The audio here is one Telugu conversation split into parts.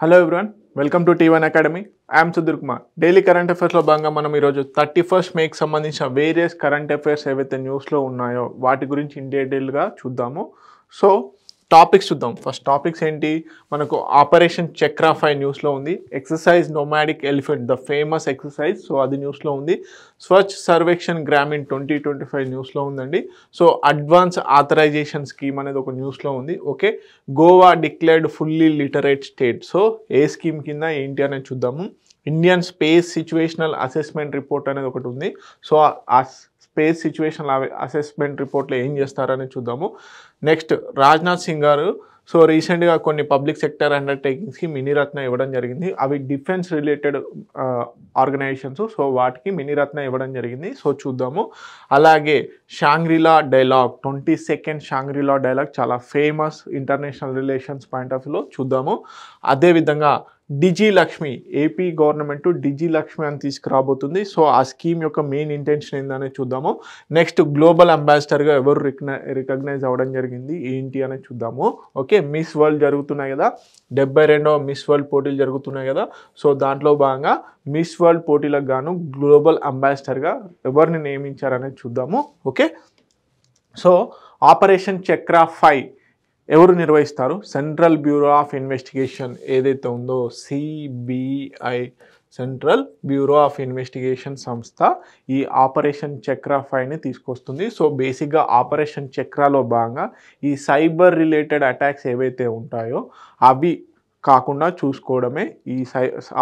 Hello everyone, welcome to T1 academy. I'm Sudheer Kumar. Daily current అఫైర్స్లో భాగంగా మనం ఈరోజు 31st మేకి సంబంధించిన వేరియస్ కరెంట్ అఫైర్స్ ఏవైతే న్యూస్లో ఉన్నాయో వాటి గురించి ఇన్ డీటెయిల్గా చూద్దాము. సో టాపిక్స్ చూద్దాం. ఫస్ట్ టాపిక్స్ ఏంటి, మనకు ఆపరేషన్ చక్రా 5 న్యూస్లో ఉంది. Exercise nomadic elephant, the famous exercise, so అది న్యూస్లో ఉంది. స్వచ్ఛ సర్వేక్షణ్ గ్రామీణ్ 2025 న్యూస్లో ఉందండి. సో అడ్వాన్స్ ఆథరైజేషన్ స్కీమ్ అనేది ఒక న్యూస్లో ఉంది. Okay, Goa declared fully literate state. So ఏ స్కీమ్ కింద ఏంటి అనేది చూద్దాము. Indian space situational assessment report అనేది ఒకటి ఉంది. సో ఆ స్పేస్ సిచ్యువేషనల్ అసెస్మెంట్ రిపోర్ట్లో ఏం చేస్తారని చూద్దాము. నెక్స్ట్ రాజ్నాథ్ సింగ్ గారు సో రీసెంట్గా కొన్ని పబ్లిక్ సెక్టర్ అండర్టేకింగ్స్కి మినీరత్న ఇవ్వడం జరిగింది. అవి డిఫెన్స్ రిలేటెడ్ ఆర్గనైజేషన్స్, సో వాటికి మినీరత్న ఇవ్వడం జరిగింది. సో చూద్దాము. అలాగే Shangri-La dialogue, 22nd Shangri-La dialogue చాలా famous international relations point of వ్యూలో చూద్దాము. అదేవిధంగా Digi Lakshmi, AP government Digi Lakshmi అని తీసుకురాబోతుంది. సో ఆ స్కీమ్ యొక్క మెయిన్ ఇంటెన్షన్ ఏందనేది చూద్దాము. నెక్స్ట్ గ్లోబల్ అంబాసిడర్గా ఎవరు రికగ్నైజ్ అవ్వడం జరిగింది ఏంటి అనేది చూద్దాము. ఓకే, మిస్ వరల్డ్ జరుగుతున్నాయి కదా, 72వ మిస్ వరల్డ్ పోటీలు జరుగుతున్నాయి కదా. సో దాంట్లో భాగంగా మిస్ వరల్డ్ పోటీలకు గాను గ్లోబల్ అంబాసిడర్గా ఎవరిని నియమించారనేది చూద్దాము. ఓకే, సో ఆపరేషన్ చక్రా 5 ఎవరు నిర్వహిస్తారు? సెంట్రల్ బ్యూరో ఆఫ్ ఇన్వెస్టిగేషన్ ఏదైతే ఉందో CBI, central bureau of investigation సంస్థ ఈ ఆపరేషన్ చక్రా 5ని తీసుకొస్తుంది. సో బేసిక్గా ఆపరేషన్ చక్రాలో భాగంగా ఈ సైబర్ రిలేటెడ్ అటాక్స్ ఏవైతే ఉంటాయో అవి కాకుండా చూసుకోవడమే ఈ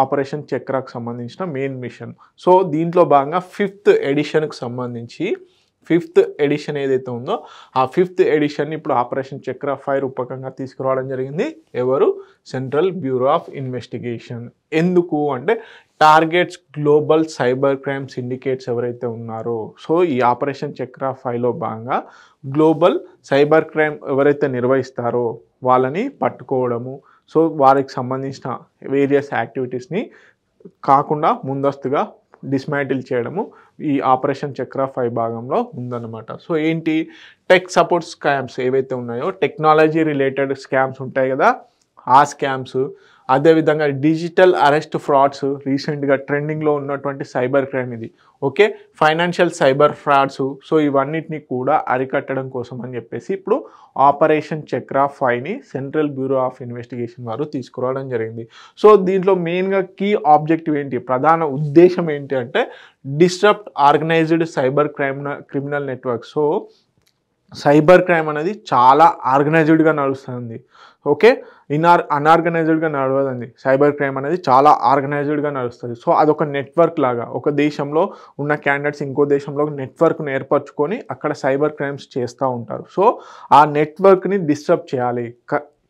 ఆపరేషన్ చక్రాకు సంబంధించిన మెయిన్ మిషన్. సో దీంట్లో భాగంగా 5th ఎడిషన్కి సంబంధించి 5th ఎడిషన్ ఏదైతే ఉందో ఆ 5th ఎడిషన్ ఇప్పుడు ఆపరేషన్ చక్రా 5 రూపకంగా తీసుకురావడం జరిగింది. ఎవరు? Central bureau of investigation. ఎందుకు అంటే targets global cyber crime syndicates ఎవరైతే ఉన్నారో, సో ఈ ఆపరేషన్ చక్రా 5లో భాగంగా గ్లోబల్ సైబర్ క్రైమ్ ఎవరైతే నిర్వహిస్తారో వాళ్ళని పట్టుకోవడము, సో వారికి సంబంధించిన వేరియస్ యాక్టివిటీస్ని కాకుండా ముందస్తుగా డిస్మాంటిల్ చేయడము ఈ ఆపరేషన్ చక్రా 5 భాగంలో ఉందన్నమాట. సో ఏంటి, టెక్ సపోర్ట్ స్కామ్స్ ఏవైతే ఉన్నాయో, టెక్నాలజీ రిలేటెడ్ స్కామ్స్ ఉంటాయి కదా, ఆ స్కామ్స్, అదేవిధంగా డిజిటల్ అరెస్ట్ ఫ్రాడ్స్, రీసెంట్గా ట్రెండింగ్లో ఉన్నటువంటి సైబర్ క్రైమ్ ఇది. Okay, financial cyber frauds, so ఇవన్నిటిని కూడా అరికట్టడం కోసం అని చెప్పేసి ఇప్పుడు ఆపరేషన్ చక్రా 5ని సెంట్రల్ బ్యూరో ఆఫ్ ఇన్వెస్టిగేషన్ వారు తీసుకురావడం జరిగింది. సో దీంట్లో మెయిన్గా కీ ఆబ్జెక్టివ్ ఏంటి, ప్రధాన ఉద్దేశం ఏంటి అంటే disrupt organised cyber criminal network. So cyber crime అనేది చాలా ఆర్గనైజ్డ్గా నడుస్తుంది. ఓకే, అన్ఆర్గనైజ్డ్గా నడవదండి. సైబర్ క్రైమ్ అనేది చాలా ఆర్గనైజ్డ్గా నడుస్తుంది. సో అదొక నెట్వర్క్ లాగా, ఒక దేశంలో ఉన్న క్యాండిడేట్స్ ఇంకో దేశంలో నెట్వర్క్ను ఏర్పరచుకొని అక్కడ సైబర్ క్రైమ్స్ చేస్తూ ఉంటారు. సో ఆ నెట్వర్క్ని డిస్టర్బ్ చేయాలి,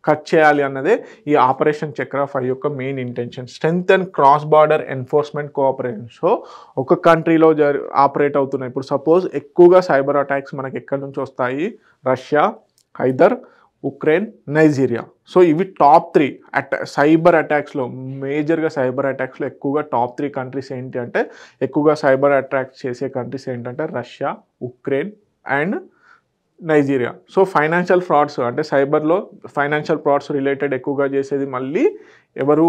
కట్ చేయాలి అన్నదే ఈ ఆపరేషన్ చక్రా 5 యొక్క main intention. Strength and cross border enforcement cooperation. So ఒక కంట్రీలో ఆపరేట్ అవుతున్నాయి. ఇప్పుడు సపోజ్ ఎక్కువగా సైబర్ అటాక్స్ మనకి ఎక్కడి నుంచి వస్తాయి? రష్యా, హైదర్, ఉక్రెయిన్, నైజీరియా. సో ఇవి టాప్ 3 సైబర్ అటాక్స్లో, మేజర్గా సైబర్ అటాక్స్లో ఎక్కువగా టాప్ 3 కంట్రీస్ ఏంటి అంటే, ఎక్కువగా సైబర్ అటాక్స్ చేసే కంట్రీస్ ఏంటంటే Russia, Ukraine and Nigeria. So financial frauds అంటే సైబర్లో ఫైనాన్షియల్ ఫ్రాడ్స్ రిలేటెడ్ ఎక్కువగా చేసేది మళ్ళీ ఎవరు?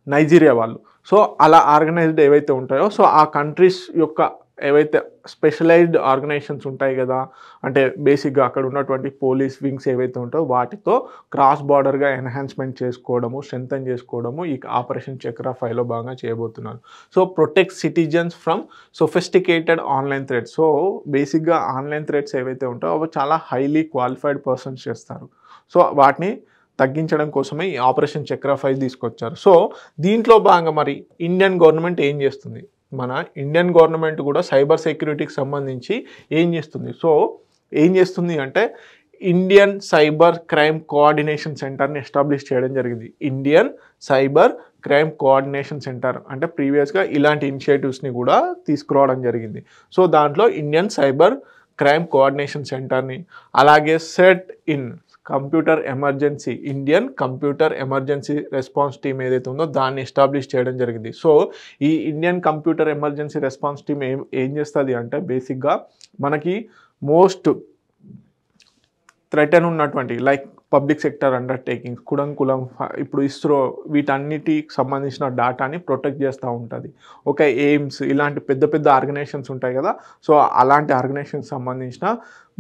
నైజీరియా వాళ్ళు. సో అలా ఆర్గనైజ్డ్ ఏవైతే ఉంటాయో, సో ఆ కంట్రీస్ యొక్క ఏవైతే స్పెషలైజ్డ్ ఆర్గనైజేషన్స్ ఉంటాయి కదా, అంటే బేసిక్గా అక్కడ ఉన్నటువంటి పోలీస్ వింగ్స్ ఏవైతే ఉంటాయో వాటితో క్రాస్ బార్డర్గా ఎన్హాన్స్మెంట్ చేసుకోవడము, స్ట్రెంథన్ చేసుకోవడము ఈ ఆపరేషన్ చక్రా 5లో భాగంగా చేయబోతున్నారు. So protect citizens from sophisticated online threats. So బేసిక్గా ఆన్లైన్ థ్రెట్స్ ఏవైతే ఉంటాయో అవి చాలా హైలీ క్వాలిఫైడ్ పర్సన్స్ చేస్తారు. సో వాటిని తగ్గించడం కోసమే ఈ ఆపరేషన్ చక్రా 5 తీసుకొచ్చారు. సో దీంట్లో భాగంగా మరి ఇండియన్ గవర్నమెంట్ ఏం చేస్తుంది? మన ఇండియన్ గవర్నమెంట్ కూడా సైబర్ సెక్యూరిటీకి సంబంధించి ఏం చేస్తుంది? సో ఏం చేస్తుంది అంటే ఇండియన్ సైబర్ క్రైమ్ కోఆర్డినేషన్ సెంటర్ని ఎస్టాబ్లిష్ చేయడం జరిగింది. Indian cyber crime coordination centre అంటే ప్రీవియస్గా ఇలాంటి ఇనిషియేటివ్స్ని కూడా తీసుకురావడం జరిగింది. సో దాంట్లో ఇండియన్ సైబర్ క్రైమ్ కోఆర్డినేషన్ సెంటర్ని, అలాగే set in computer emergency, Indian computer emergency response team ఏదైతే ఉందో దాన్ని ఎస్టాబ్లిష్ చేయడం జరిగింది. సో ఈ Indian computer emergency response team ఏం చేస్తుంది అంటే బేసిక్గా మనకి మోస్ట్ థ్రెటన్ ఉన్నటువంటి లైక్ పబ్లిక్ సెక్టర్ అండర్టేకింగ్స్, కులం ఇప్పుడు ఇస్రో వీటన్నిటికి సంబంధించిన డాటాని ప్రొటెక్ట్ చేస్తూ ఉంటుంది. ఒక ఎయిమ్స్ ఇలాంటి పెద్ద పెద్ద ఆర్గనైజేషన్స్ ఉంటాయి కదా, సో అలాంటి ఆర్గనైజేషన్కి సంబంధించిన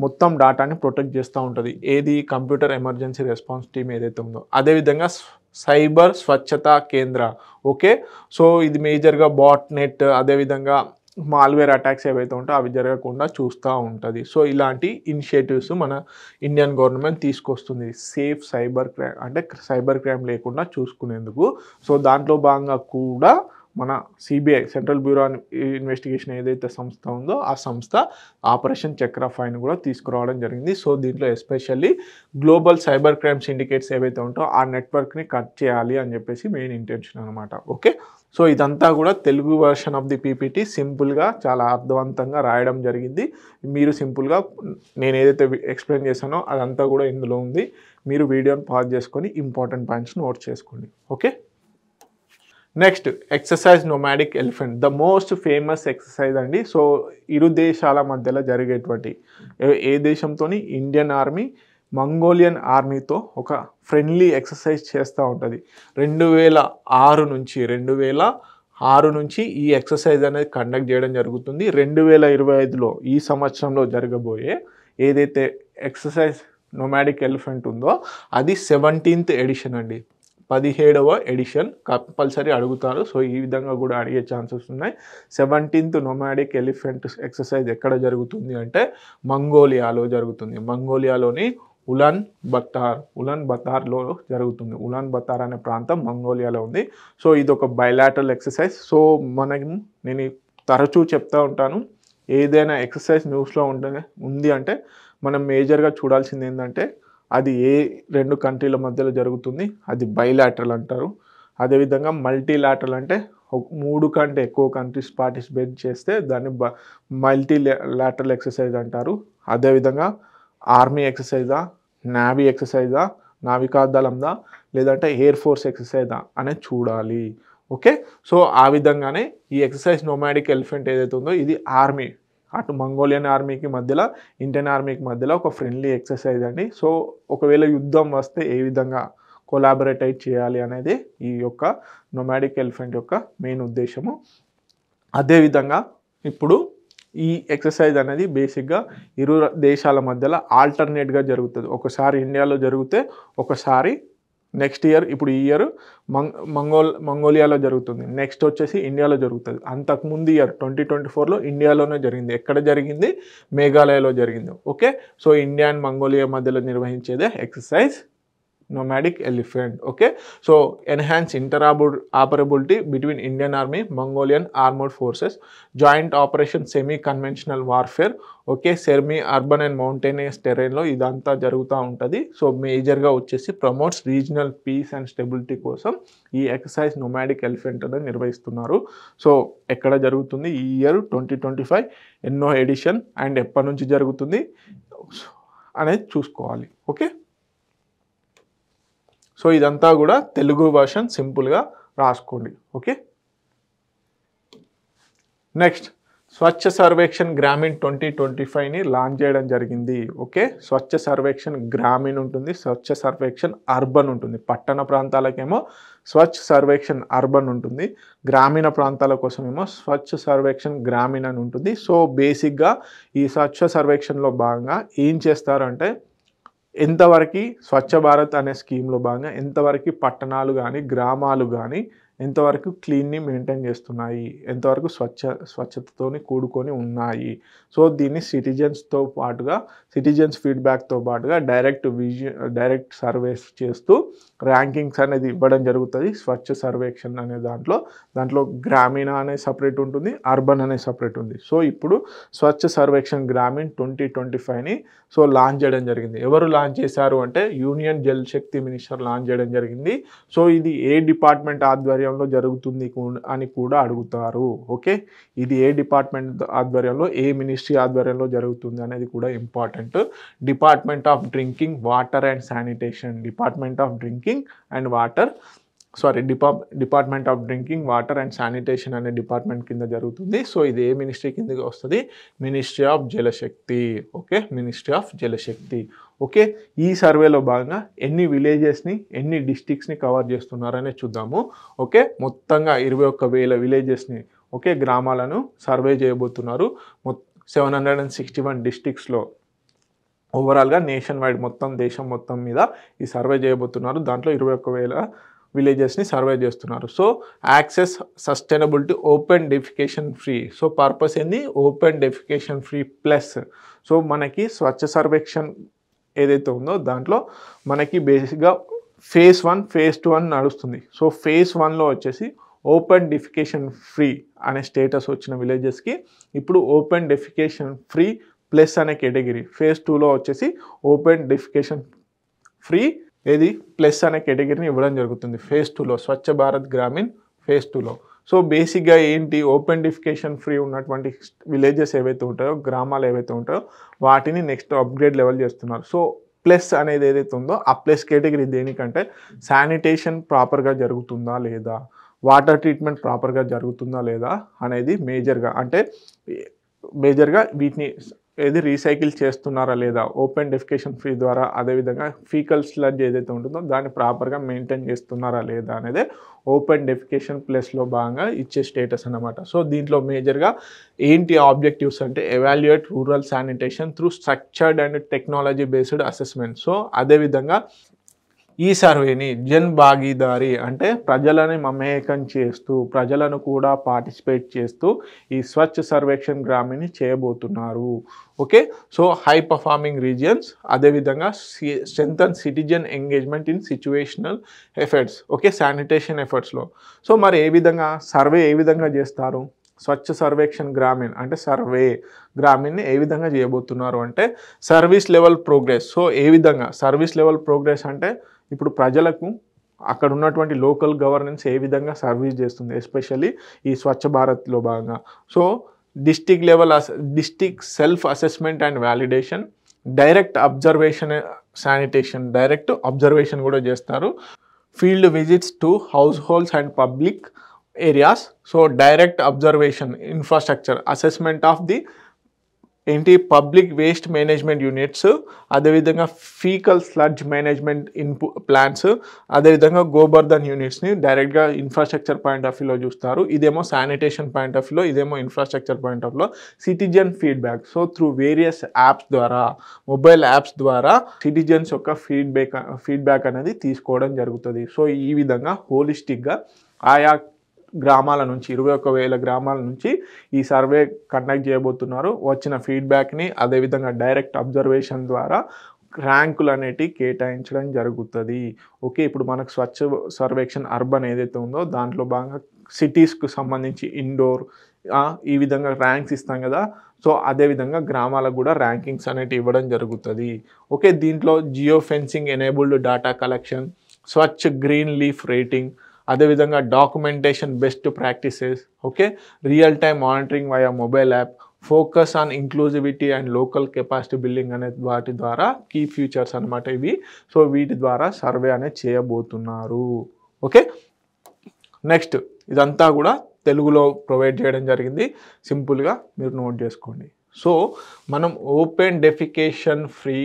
మొత్తం డాటాని ప్రొటెక్ట్ చేస్తూ ఉంటుంది. ఏది కంప్యూటర్ ఎమర్జెన్సీ రెస్పాన్స్ టీమ్ ఏదైతే ఉందో. అదేవిధంగా సైబర్ స్వచ్ఛతా కేంద్ర, ఓకే. సో ఇది మేజర్గా బాట్ నెట్, అదేవిధంగా మాల్వేర్ అటాక్స్ ఏవైతే ఉంటాయో అవి జరగకుండా చూస్తూ ఉంటుంది. సో ఇలాంటి ఇనిషియేటివ్స్ మన ఇండియన్ గవర్నమెంట్ తీసుకొస్తుంది సేఫ్ సైబర్ క్రైమ్, అంటే సైబర్ క్రైమ్ లేకుండా చూసుకునేందుకు. సో దాంట్లో భాగంగా కూడా మన సిబిఐ, సెంట్రల్ బ్యూరో ఇన్వెస్టిగేషన్ ఏదైతే సంస్థ ఉందో ఆ సంస్థ ఆపరేషన్ చక్ర ఫైన్ కూడా తీసుకురావడం జరిగింది. సో దీంట్లో especially global cyber crime syndicates ఏవైతే ఉంటాయో ఆ నెట్వర్క్ని కట్ చేయాలి అని చెప్పేసి మెయిన్ ఇంటెన్షన్ అనమాట, ఓకే. సో ఇదంతా కూడా Telugu version of the PPT సింపుల్గా చాలా అర్థవంతంగా రాయడం జరిగింది. మీరు సింపుల్గా నేను ఏదైతే ఎక్స్ప్లెయిన్ చేశానో అదంతా కూడా ఇందులో ఉంది. మీరు వీడియోని పాజ్ చేసుకొని ఇంపార్టెంట్ పాయింట్స్ నోట్ చేసుకోండి, okay. Next exercise nomadic elephant, the most famous exercise అండి. సో ఇరు దేశాల మధ్యలో జరిగేటువంటి, ఏ దేశంతో, ఇండియన్ ఆర్మీ మంగోలియన్ ఆర్మీతో ఒక ఫ్రెండ్లీ ఎక్సర్సైజ్ చేస్తూ ఉంటుంది. 2006 నుంచి ఈ ఎక్సర్సైజ్ అనేది కండక్ట్ చేయడం జరుగుతుంది. 2025లో ఈ సంవత్సరంలో జరగబోయే ఏదైతే ఎక్సర్సైజ్ నోమాడిక్ ఎలిఫెంట్ ఉందో అది 17th ఎడిషన్ అండి, 17వ ఎడిషన్. కంపల్సరీ అడుగుతారు, సో ఈ విధంగా కూడా అడిగే ఛాన్సెస్ ఉన్నాయి. 17th నోమాడిక్ ఎలిఫెంట్ ఎక్సర్సైజ్ ఎక్కడ జరుగుతుంది అంటే మంగోలియాలో జరుగుతుంది. మంగోలియాలోని ఉలాన్ బతార్లో జరుగుతుంది. ఉలాన్ బతార్ అనే ప్రాంతం మంగోలియాలో ఉంది. సో ఇది ఒక బైలాటరల్ ఎక్సర్సైజ్. సో నేను తరచూ చెప్తూ ఉంటాను, ఏదైనా ఎక్సర్సైజ్ న్యూస్లో ఉంది అంటే మనం మేజర్గా చూడాల్సింది ఏంటంటే అది ఏ 2 కంట్రీల మధ్యలో జరుగుతుంది, అది బైలాటరల్ అంటారు. అదేవిధంగా మల్టీలాటరల్ అంటే 3 కంటే ఎక్కువ కంట్రీస్ పార్టిసిపేట్ చేస్తే దాన్ని మల్టీలాటరల్ ఎక్సర్సైజ్ అంటారు. అదేవిధంగా ఆర్మీ ఎక్సర్సైజా, నావీ ఎక్సర్సైజా, నావికాదళందా, లేదంటే ఎయిర్ ఫోర్స్ ఎక్సర్సైజా అనేది చూడాలి, ఓకే. సో ఆ విధంగానే ఈ ఎక్సర్సైజ్ నోమాడిక్ ఎలిఫెంట్ ఏదైతే ఉందో ఇది ఆర్మీ, అటు మంగోలియన్ ఆర్మీకి మధ్యలో ఇండియన్ ఆర్మీకి మధ్యలో ఒక ఫ్రెండ్లీ ఎక్సర్సైజ్ అండి. సో ఒకవేళ యుద్ధం వస్తే ఏ విధంగా కొలాబరేట్ చేయాలి అనేది ఈ యొక్క నోమాడిక్ ఎలిఫెంట్ యొక్క మెయిన్ ఉద్దేశము. అదేవిధంగా ఇప్పుడు ఈ ఎక్సర్సైజ్ అనేది బేసిక్గా ఇరు దేశాల మధ్యలో ఆల్టర్నేట్గా జరుగుతుంది. ఒకసారి ఇండియాలో జరిగితే ఒకసారి నెక్స్ట్ ఇయర్, ఇప్పుడు ఈ ఇయర్ మంగోలియాలో జరుగుతుంది, నెక్స్ట్ వచ్చేసి ఇండియాలో జరుగుతుంది. అంతకుముందు ఇయర్ 2024లో ఇండియాలోనే జరిగింది. ఎక్కడ జరిగింది? మేఘాలయలో జరిగింది, okay. So India and Mongolia మధ్యలో నిర్వహించేదే exercise nomadic elephant, okay. So enhance interoperability between Indian Army, Mongolian Armored Forces, joint operation semi-conventional warfare, okay, semi urban and mountainous terrain లో ఇదంతా జరుగుతూ ఉంటుంది. సో మేజర్గా వచ్చేసి promotes regional peace and stability కోసం ఈ ఎక్సర్సైజ్ నోమాడిక్ ఎలిఫెంట్ అనేది నిర్వహిస్తున్నారు. సో ఎక్కడ జరుగుతుంది? ఈ ఇయర్ 2025 ఎన్నో ఎడిషన్ అండ్ ఎప్పటి నుంచి జరుగుతుంది అనేది చూసుకోవాలి, ఓకే. సో ఇదంతా కూడా తెలుగు వర్షన్ సింపుల్గా రాసుకోండి, ఓకే. నెక్స్ట్ స్వచ్ఛ సర్వేక్షణ్ గ్రామీణ్ 2025ని లాంచ్ చేయడం జరిగింది, ఓకే. స్వచ్ఛ సర్వేక్షణ్ గ్రామీణ్ ఉంటుంది, స్వచ్ఛ సర్వేక్షణ్ అర్బన్ ఉంటుంది. పట్టణ ప్రాంతాలకేమో స్వచ్ఛ సర్వేక్షణ్ అర్బన్ ఉంటుంది, గ్రామీణ ప్రాంతాల కోసమేమో స్వచ్ఛ సర్వేక్షణ్ గ్రామీణ్ అని ఉంటుంది. సో బేసిక్గా ఈ స్వచ్ఛ సర్వేక్షణలో భాగంగా ఏం చేస్తారంటే ఎంతవరకు స్వచ్ఛ భారత్ అనే స్కీమ్లో భాగంగా ఎంతవరకు పట్టణాలు కానీ గ్రామాలు కానీ ఎంతవరకు క్లీన్ని మెయింటైన్ చేస్తున్నాయి, ఎంతవరకు స్వచ్ఛతతో కూడుకొని ఉన్నాయి. సో దీన్ని సిటిజన్స్ ఫీడ్బ్యాక్తో పాటుగా డైరెక్ట్ సర్వేస్ చేస్తూ ర్యాంకింగ్స్ అనేది ఇవ్వడం జరుగుతుంది. స్వచ్ఛ సర్వేక్షణ్ అనే దాంట్లో గ్రామీణ అనే సపరేట్ ఉంటుంది, అర్బన్ అనే సపరేట్ ఉంది. సో ఇప్పుడు స్వచ్ఛ సర్వేక్షణ్ గ్రామీణ్ 2025ని సో లాంచ్ చేయడం జరిగింది. ఎవరు లాంచ్ చేశారు అంటే యూనియన్ జల్ శక్తి మినిస్టర్ లాంచ్ చేయడం జరిగింది. సో ఇది ఏ డిపార్ట్మెంట్ ఆధ్వర్యంలో జరుగుతుంది అని కూడా అడుగుతారు, ఓకే. ఇది ఏ డిపార్ట్మెంట్ ఆధ్వర్యంలో, ఏ మినిస్ట్రీ ఆధ్వర్యంలో జరుగుతుంది అనేది కూడా important. Department of drinking water and sanitation, department of drinking and water department of drinking water and sanitation అనే డిపార్ట్మెంట్ కింద జరుగుతుంది. సో ఇది ఏ మినిస్ట్రీ కిందకి వస్తుంది? Ministry of Jal Shakti. Okay, ministry of Jal Shakti. Okay, ఈ సర్వేలో భాగంగా ఎన్ని విలేజెస్ని ఎన్ని డిస్ట్రిక్ట్స్ని కవర్ చేస్తున్నారనే చూద్దాము. ఓకే, మొత్తంగా 21,000 విలేజెస్ని, ఓకే, గ్రామాలను సర్వే చేయబోతున్నారు. 761 డిస్ట్రిక్ట్స్లో ఓవరాల్గా నేషన్ వైడ్ మొత్తం దేశం మొత్తం మీద ఈ సర్వే చేయబోతున్నారు. దాంట్లో 21,000 విలేజెస్ని సర్వే చేస్తున్నారు. So access sustainability open defecation free. So purpose ఏంది? Open defecation free plus. So మనకి స్వచ్ఛ సర్వేక్షణ్ ఏదైతే ఉందో దాంట్లో మనకి బేసిక్గా ఫేజ్ 1 ఫేజ్ 2 అని నడుస్తుంది. సో ఫేజ్ 1లో వచ్చేసి ఓపెన్ డెఫికేషన్ ఫ్రీ అనే స్టేటస్ వచ్చిన విలేజెస్కి ఇప్పుడు ఓపెన్ డెఫికేషన్ ఫ్రీ ప్లస్ అనే కేటగిరీ. ఫేజ్ 2లో వచ్చేసి ఓపెన్ డెఫికేషన్ ఫ్రీ ఏది ప్లస్ అనే కేటగిరీని ఇవ్వడం జరుగుతుంది ఫేజ్ 2లో, స్వచ్ఛ భారత్ గ్రామీణ్ ఫేజ్ 2లో. సో బేసిక్గా ఏంటి, ఓపెన్ డెఫికేషన్ ఫ్రీ ఉన్నటువంటి విలేజెస్ ఏవైతే ఉంటాయో, గ్రామాలు ఏవైతే ఉంటాయో వాటిని నెక్స్ట్ అప్గ్రేడ్ లెవెల్ చేస్తున్నారు. సో ప్లస్ అనేది ఏదైతే ఉందో ఆ ప్లస్ కేటగిరీ దేనికంటే శానిటేషన్ ప్రాపర్గా జరుగుతుందా లేదా, వాటర్ ట్రీట్మెంట్ ప్రాపర్గా జరుగుతుందా లేదా అనేది మేజర్గా వీటిని ఏది రీసైకిల్ చేస్తున్నారా లేదా ఓపెన్ డెఫికేషన్ ఫ్రీ ద్వారా, అదేవిధంగా ఫీకల్ స్లడ్జ్ ఏదైతే ఉంటుందో దాన్ని ప్రాపర్గా మెయింటైన్ చేస్తున్నారా లేదా అనేది ఓపెన్ డెఫికేషన్ ప్లస్లో భాగంగా ఇచ్చే స్టేటస్ అన్నమాట. సో దీంట్లో మేజర్గా ఏంటి ఆబ్జెక్టివ్స్ అంటే evaluate rural sanitation through structured and technology based assessment. So అదేవిధంగా ఈ సర్వేని జన్ భాగీదారీ అంటే ప్రజలని మమేకం చేస్తూ, ప్రజలను కూడా పార్టిసిపేట్ చేస్తూ ఈ స్వచ్ఛ సర్వేక్షణ్ గ్రామీణ్ చేయబోతున్నారు. Okay, so high performing regions, అదేవిధంగా strengthen citizen engagement in situational efforts. Okay, sanitation ఎఫర్ట్స్లో. సో మరి ఏ విధంగా చేస్తారు? స్వచ్ఛ సర్వేక్షణ్ గ్రామీణ్ అంటే సర్వే గ్రామీణ్ని ఏ విధంగా చేయబోతున్నారు అంటే సర్వీస్ లెవెల్ ప్రోగ్రెస్. సో ఏ విధంగా సర్వీస్ లెవెల్ ప్రోగ్రెస్ అంటే ఇప్పుడు ప్రజలకు అక్కడ ఉన్నటువంటి లోకల్ గవర్నెన్స్ ఏ విధంగా సర్వీస్ చేస్తుంది, ఎస్పెషల్లీ ఈ స్వచ్ఛ భారత్లో భాగంగా. So district self assessment and validation, direct observation sanitation, direct observation కూడా చేస్తారు. Field visits to house holds and public areas. So direct observation, infrastructure assessment of the public waste management units, అదేవిధంగా ఫీకల్ స్లడ్జ్ మేనేజ్మెంట్ ప్లాన్స్, అదేవిధంగా గోబర్ధన్ యూనిట్స్ని డైరెక్ట్గా ఇన్ఫ్రాస్ట్రక్చర్ పాయింట్ ఆఫ్ వ్యూలో చూస్తారు. ఇదేమో శానిటేషన్ పాయింట్ ఆఫ్ వ్యూలో, ఇదేమో ఇన్ఫ్రాస్ట్రక్చర్ పాయింట్ ఆఫ్ వ్యూలో. Citizen feedback. So through various apps ద్వారా, మొబైల్ యాప్స్ ద్వారా సిటిజన్స్ యొక్క ఫీడ్బ్యాక్ అనేది తీసుకోవడం జరుగుతుంది. సో ఈ విధంగా హోలిస్టిక్గా ఆయా గ్రామాల నుంచి 21,000 గ్రామాల నుంచి ఈ సర్వే కండక్ట్ చేయబోతున్నారు. వచ్చిన ఫీడ్బ్యాక్ని అదేవిధంగా డైరెక్ట్ అబ్జర్వేషన్ ద్వారా ర్యాంకులు అనేటివి కేటాయించడం జరుగుతుంది. ఓకే, ఇప్పుడు మనకు స్వచ్ఛ సర్వేక్షణ్ అర్బన్ ఏదైతే ఉందో దాంట్లో భాగంగా సిటీస్కు సంబంధించి ఇండోర్ ఈ విధంగా ర్యాంక్స్ ఇస్తాం కదా. సో అదేవిధంగా గ్రామాలకు కూడా ర్యాంకింగ్స్ అనేటివి ఇవ్వడం జరుగుతుంది. ఓకే, దీంట్లో geo fencing enabled data collection, Swachh green leaf rating, అదేవిధంగా documentation best practices, okay, real time monitoring via mobile app, focus on inclusivity and local capacity building అనే వాటి ద్వారా కీ ఫ్యూచర్స్ అనమాట ఇవి. సో వీటి ద్వారా సర్వే అనేది చేయబోతున్నారు. ఓకే, నెక్స్ట్ ఇదంతా కూడా తెలుగులో ప్రొవైడ్ చేయడం జరిగింది, సింపుల్గా మీరు నోట్ చేసుకోండి. సో మనం ఓపెన్ డెఫికేషన్ ఫ్రీ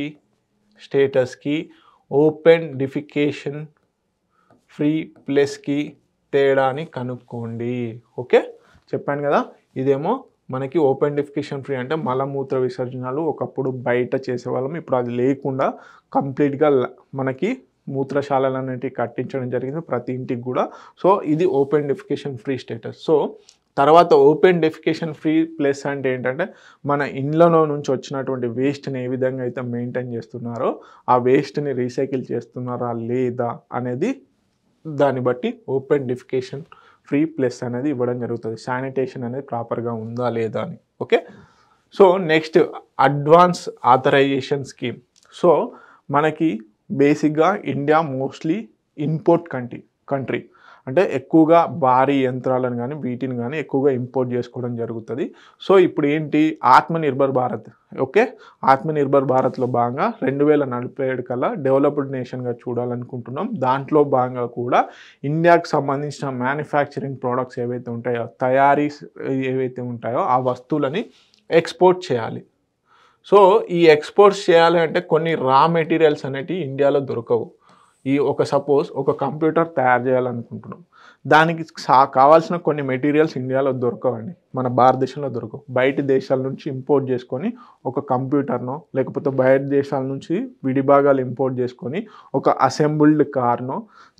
స్టేటస్కి ఓపెన్ డెఫికేషన్ ఫ్రీ ప్లస్కి తేడాని కనుక్కోండి. ఓకే, చెప్పాను కదా, ఇదేమో మనకి ఓపెన్ డెఫికేషన్ ఫ్రీ అంటే మలమూత్ర విసర్జనలు ఒకప్పుడు బయట చేసేవాళ్ళం, ఇప్పుడు అది లేకుండా కంప్లీట్గా మనకి మూత్రశాలలు అనేటివి కట్టించడం జరిగింది ప్రతి ఇంటికి కూడా. సో ఇది open defecation free status. So తర్వాత ఓపెన్ డెఫికేషన్ ఫ్రీ ప్లస్ అంటే ఏంటంటే మన ఇండ్లలో నుంచి వచ్చినటువంటి వేస్ట్ని ఏ విధంగా అయితే మెయింటైన్ చేస్తున్నారో ఆ వేస్ట్ని రీసైకిల్ చేస్తున్నారా లేదా అనేది దాన్ని బట్టి ఓపెన్ డెఫికేషన్ ఫ్రీ ప్లస్ అనేది ఇవ్వడం జరుగుతుంది. శానిటేషన్ అనేది ప్రాపర్గా ఉందా లేదా అని. Okay, so next advance authorisation scheme. So మనకి బేసిక్గా ఇండియా మోస్ట్లీ ఇంపోర్ట్ కంట్రీ అంటే ఎక్కువగా భారీ యంత్రాలను కానీ వీటిని కానీ ఎక్కువగా ఇంపోర్ట్ చేసుకోవడం జరుగుతుంది. సో ఇప్పుడు ఏంటి ఆత్మనిర్భర్ భారత్, ఓకే, ఆత్మనిర్భర్ భారత్లో భాగంగా 2047 కల్లా డెవలప్డ్ నేషన్గా చూడాలనుకుంటున్నాం. దాంట్లో భాగంగా కూడా ఇండియాకి సంబంధించిన మ్యానుఫ్యాక్చరింగ్ ప్రోడక్ట్స్ ఏవైతే ఉంటాయో, తయారీస్ ఏవైతే ఉంటాయో ఆ వస్తువులని ఎక్స్పోర్ట్ చేయాలి. సో ఈ ఎక్స్పోర్ట్స్ చేయాలి అంటే కొన్ని రా మెటీరియల్స్ అనేటివి ఇండియాలో దొరకవు. సపోజ్ ఒక కంప్యూటర్ తయారు చేయాలనుకుంటున్నాం, దానికి కావాల్సిన కొన్ని మెటీరియల్స్ ఇండియాలో దొరకవండి, మన భారతదేశంలో దొరకవు. బయట దేశాల నుంచి ఇంపోర్ట్ చేసుకొని ఒక కంప్యూటర్నో లేకపోతే బయట దేశాల నుంచి విడిభాగాలు ఇంపోర్ట్ చేసుకొని ఒక అసెంబుల్డ్ కార్నో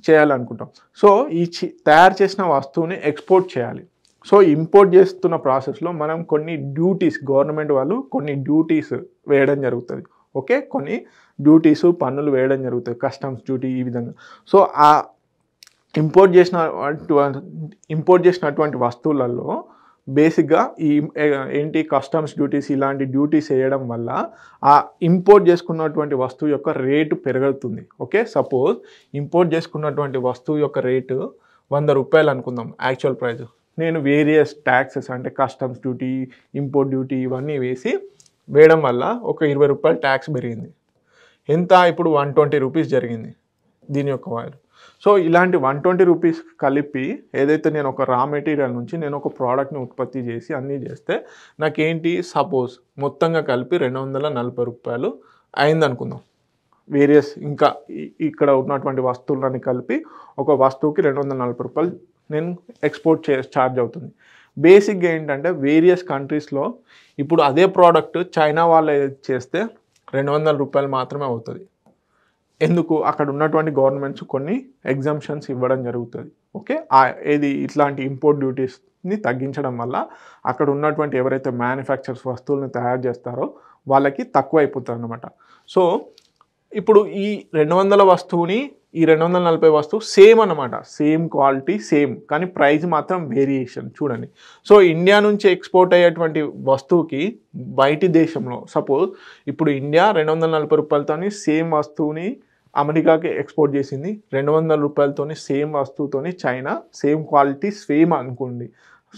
చేయాలనుకుంటాం. సో ఈ తయారు చేసిన వస్తువుని ఎక్స్పోర్ట్ చేయాలి. సో ఇంపోర్ట్ చేస్తున్న ప్రాసెస్లో మనం కొన్ని డ్యూటీస్, గవర్నమెంట్ వాళ్ళు కొన్ని డ్యూటీస్ వేయడం జరుగుతుంది. ఓకే, కొన్ని డ్యూటీస్ పన్నులు వేయడం జరుగుతుంది, కస్టమ్స్ డ్యూటీ ఈ విధంగా. సో ఆ ఇంపోర్ట్ చేసినటువంటి వస్తువులలో బేసిక్గా ఏంటి కస్టమ్స్ డ్యూటీస్, ఇలాంటి డ్యూటీస్ వేయడం వల్ల ఆ ఇంపోర్ట్ చేసుకున్నటువంటి వస్తువు యొక్క రేటు పెరుగుతుంది. ఓకే, సపోజ్ ఇంపోర్ట్ చేసుకున్నటువంటి వస్తువు యొక్క రేటు 100 రూపాయలు అనుకుందాం యాక్చువల్ ప్రైస్. నేను వేరియస్ ట్యాక్సెస్ అంటే కస్టమ్స్ డ్యూటీ, ఇంపోర్ట్ డ్యూటీ ఇవన్నీ వేయడం వల్ల ఒక 20 రూపాయలు ట్యాక్స్ పెరిగింది. ఎంత ఇప్పుడు 120 రూపీస్ జరిగింది దీని యొక్క వాల్యూ. సో ఇలాంటి 120 రూపీస్ కలిపి ఏదైతే నేను ఒక రా మెటీరియల్ నుంచి నేను ఒక ప్రోడక్ట్ని ఉత్పత్తి చేసి అన్నీ చేస్తే నాకేంటి సపోజ్ మొత్తంగా కలిపి 240 రూపాయలు అయింది అనుకుందాం. వేరియస్ ఇంకా ఇక్కడ ఉన్నటువంటి వస్తువులని కలిపి ఒక వస్తువుకి 240 రూపాయలు నేను ఎక్స్పోర్ట్ ఛార్జ్ అవుతుంది. బేసిక్గా ఏంటంటే వేరియస్ కంట్రీస్లో ఇప్పుడు అదే ప్రోడక్ట్ చైనా వాళ్ళు చేస్తే 200 రూపాయలు మాత్రమే అవుతుంది. ఎందుకు? అక్కడ ఉన్నటువంటి గవర్నమెంట్స్ కొన్ని ఎగ్జామ్షన్స్ ఇవ్వడం జరుగుతుంది. ఓకే, ఇట్లాంటి ఇంపోర్ట్ డ్యూటీస్ని తగ్గించడం వల్ల అక్కడ ఉన్నటువంటి ఎవరైతే మ్యానుఫ్యాక్చర్స్ వస్తువులను తయారు చేస్తారో వాళ్ళకి తక్కువ అయిపోతుంది అన్నమాట. సో ఇప్పుడు ఈ 200 వస్తువుని ఈ 240 వస్తువు సేమ్ అన్నమాట, సేమ్ క్వాలిటీ సేమ్, కానీ ప్రైస్ మాత్రం వేరియేషన్ చూడండి. సో ఇండియా నుంచి ఎక్స్పోర్ట్ అయ్యేటువంటి వస్తువుకి బయటి దేశంలో సపోజ్ ఇప్పుడు ఇండియా 240 రూపాయలతోని సేమ్ వస్తువుని అమెరికాకి ఎక్స్పోర్ట్ చేసింది, 200 రూపాయలతోని సేమ్ వస్తువుతోని చైనా సేమ్ క్వాలిటీ సేమ్ అనుకోండి.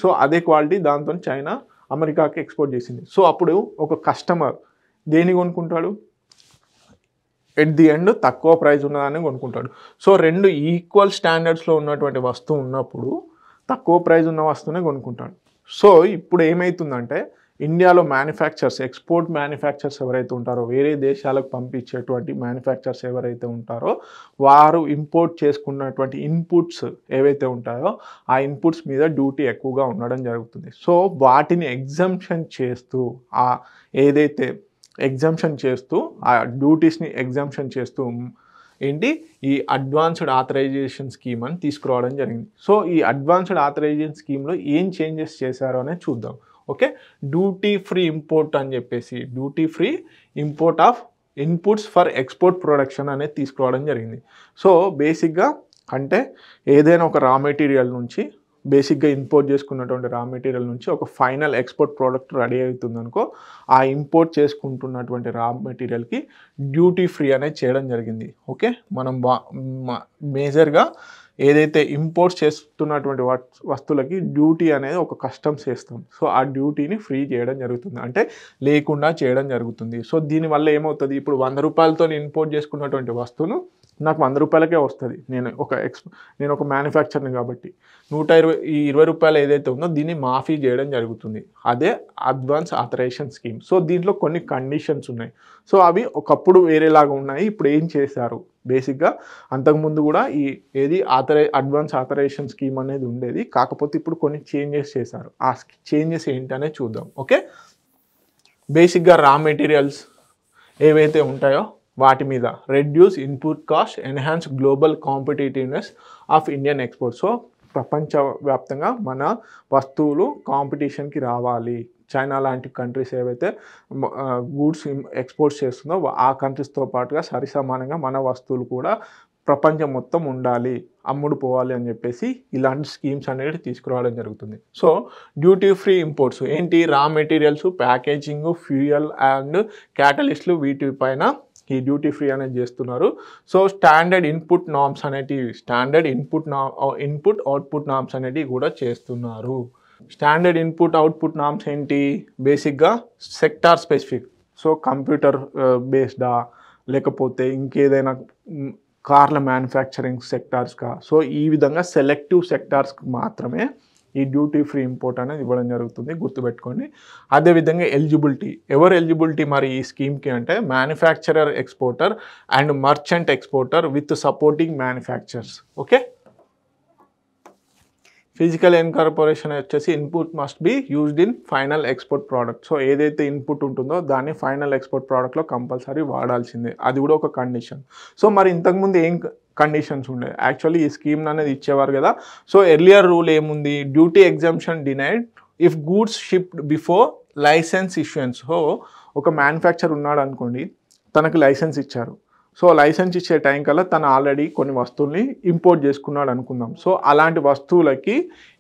సో అదే క్వాలిటీ దాంతో చైనా అమెరికాకి ఎక్స్పోర్ట్ చేసింది. సో అప్పుడు ఒక కస్టమర్ దేన్ని కొనుక్కుంటాడు? ఎట్ ది ఎండ్ తక్కువ ప్రైస్ ఉన్నదాన్ని కొనుక్కుంటాడు. సో రెండు ఈక్వల్ స్టాండర్డ్స్లో ఉన్నటువంటి వస్తువు ఉన్నప్పుడు తక్కువ ప్రైస్ ఉన్న వస్తువునే కొనుక్కుంటాడు. సో ఇప్పుడు ఏమవుతుందంటే ఇండియాలో ఎక్స్పోర్ట్ మ్యానుఫ్యాక్చర్స్ ఎవరైతే ఉంటారో, వేరే దేశాలకు పంపించేటువంటి మ్యానుఫ్యాక్చర్స్ ఎవరైతే ఉంటారో వారు ఇంపోర్ట్ చేసుకున్నటువంటి ఇన్పుట్స్ ఏవైతే ఉంటాయో ఆ ఇన్పుట్స్ మీద డ్యూటీ ఎక్కువగా ఉండడం జరుగుతుంది. సో వాటిని ఎగ్జంప్షన్ చేస్తూ ఆ డ్యూటీస్ని ఎగ్జంప్షన్ చేస్తూ ఈ అడ్వాన్స్డ్ ఆథరైజేషన్ స్కీమ్ అని తీసుకురావడం జరిగింది. సో ఈ అడ్వాన్స్డ్ ఆథరైజేషన్ స్కీమ్లో ఏం చేంజెస్ చేశారో అనేది చూద్దాం. ఓకే, డ్యూటీ ఫ్రీ ఇంపోర్ట్ అని చెప్పేసి duty free import of inputs for export production అనేది తీసుకురావడం జరిగింది. సో బేసిక్గా అంటే ఏదైనా ఒక రా మెటీరియల్ నుంచి బేసిక్గా ఇంపోర్ట్ చేసుకున్నటువంటి రా మెటీరియల్ నుంచి ఒక ఫైనల్ ఎక్స్పోర్ట్ ప్రోడక్ట్ రెడీ అవుతుంది అనుకో, ఆ ఇంపోర్ట్ చేసుకుంటున్నటువంటి రా మెటీరియల్కి డ్యూటీ ఫ్రీ అనేది చేయడం జరిగింది. ఓకే, మనం మేజర్గా ఏదైతే ఇంపోర్ట్స్ చేస్తున్నటువంటి వస్తువులకి డ్యూటీ అనేది ఒక కస్టమ్స్ చేస్తాం. సో ఆ డ్యూటీని ఫ్రీ చేయడం జరుగుతుంది, అంటే లేకుండా చేయడం జరుగుతుంది. సో దీనివల్ల ఏమవుతుంది, ఇప్పుడు 100 రూపాయలతో ఇంపోర్ట్ చేసుకున్నటువంటి వస్తువును నాకు 100 రూపాయలకే వస్తుంది. నేను ఒక మ్యానుఫ్యాక్చర్ని కాబట్టి 120 రూపాయలు ఏదైతే ఉందో దీన్ని మాఫీ చేయడం జరుగుతుంది. అదే అడ్వాన్స్ ఆథరైజేషన్ స్కీమ్. సో దీంట్లో కొన్ని కండిషన్స్ ఉన్నాయి. సో అవి ఒకప్పుడు వేరేలాగా ఉన్నాయి, ఇప్పుడు ఏం చేశారు? బేసిక్గా అంతకుముందు కూడా అడ్వాన్స్ ఆథరైజేషన్ స్కీమ్ అనేది ఉండేది, కాకపోతే ఇప్పుడు కొన్ని చేంజెస్ చేశారు. ఆ చేంజెస్ ఏంటనే చూద్దాం. ఓకే, బేసిక్గా రా మెటీరియల్స్ ఏవైతే ఉంటాయో వాటి మీద reduce input cost, enhance global competitiveness of Indian export. So ప్రపంచవ్యాప్తంగా మన వస్తువులు కాంపిటీషన్కి రావాలి. చైనా లాంటి కంట్రీస్ ఏవైతే గూడ్స్ ఎక్స్పోర్ట్స్ చేస్తుందో ఆ కంట్రీస్తో పాటుగా సరిసమానంగా మన వస్తువులు కూడా ప్రపంచం మొత్తం ఉండాలి, అమ్ముడు పోవాలి అని చెప్పేసి ఇలాంటి స్కీమ్స్ అనేవి తీసుకురావడం జరుగుతుంది. సో డ్యూటీ ఫ్రీ ఇంపోర్ట్స్ ఏంటి? Raw materials, packaging, fuel and క్యాటలిస్టులు, వీటిపైన ఈ డ్యూటీ ఫ్రీ అనేది చేస్తున్నారు. సో స్టాండర్డ్ ఇన్పుట్ నార్మ్స్ అనేటివి ఇన్పుట్ అవుట్పుట్ నార్మ్స్ అనేటివి కూడా చేస్తున్నారు. స్టాండర్డ్ ఇన్పుట్ అవుట్పుట్ నార్మ్స్ ఏంటి? బేసిక్గా సెక్టార్ స్పెసిఫిక్. సో కంప్యూటర్ బేస్డా లేకపోతే ఇంకేదైనా కార్ల మ్యానుఫ్యాక్చరింగ్ సెక్టార్స్గా, సో ఈ విధంగా సెలెక్టివ్ సెక్టార్స్కి మాత్రమే ఈ డ్యూటీ ఫ్రీ ఇంపోర్ట్ అనేది ఇవ్వడం జరుగుతుంది, గుర్తుపెట్టుకోండి. అదేవిధంగా ఎలిజిబిలిటీ, ఎవరు ఎలిజిబిలిటీ మరి ఈ స్కీమ్కి అంటే manufacturer exporter and merchant exporter with supporting manufacturers. Okay. Physical incorporation వచ్చేసి input must be used in final export product. So ఏదైతే ఇన్పుట్ ఉంటుందో దాన్ని ఫైనల్ ఎక్స్పోర్ట్ ప్రోడక్ట్లో కంపల్సరీ వాడాల్సిందే, అది కూడా ఒక కండిషన్. సో మరి ఇంతకుముందు ఏం కండిషన్స్ ఉండే? యాక్చువల్లీ ఈ స్కీమ్ అనేది ఇచ్చేవారు కదా. సో ఎర్లియర్ రూల్ ఏముంది? Duty exemption denied if goods shipped before licence issuance. So ఒక మ్యానుఫ్యాక్చర్ ఉన్నాడు అనుకోండి, తనకు లైసెన్స్ ఇచ్చారు. సో లైసెన్స్ ఇచ్చే టైం కల్లా తను ఆల్రెడీ కొన్ని వస్తువుల్ని ఇంపోర్ట్ చేసుకున్నాడు అనుకుందాం. సో అలాంటి వస్తువులకి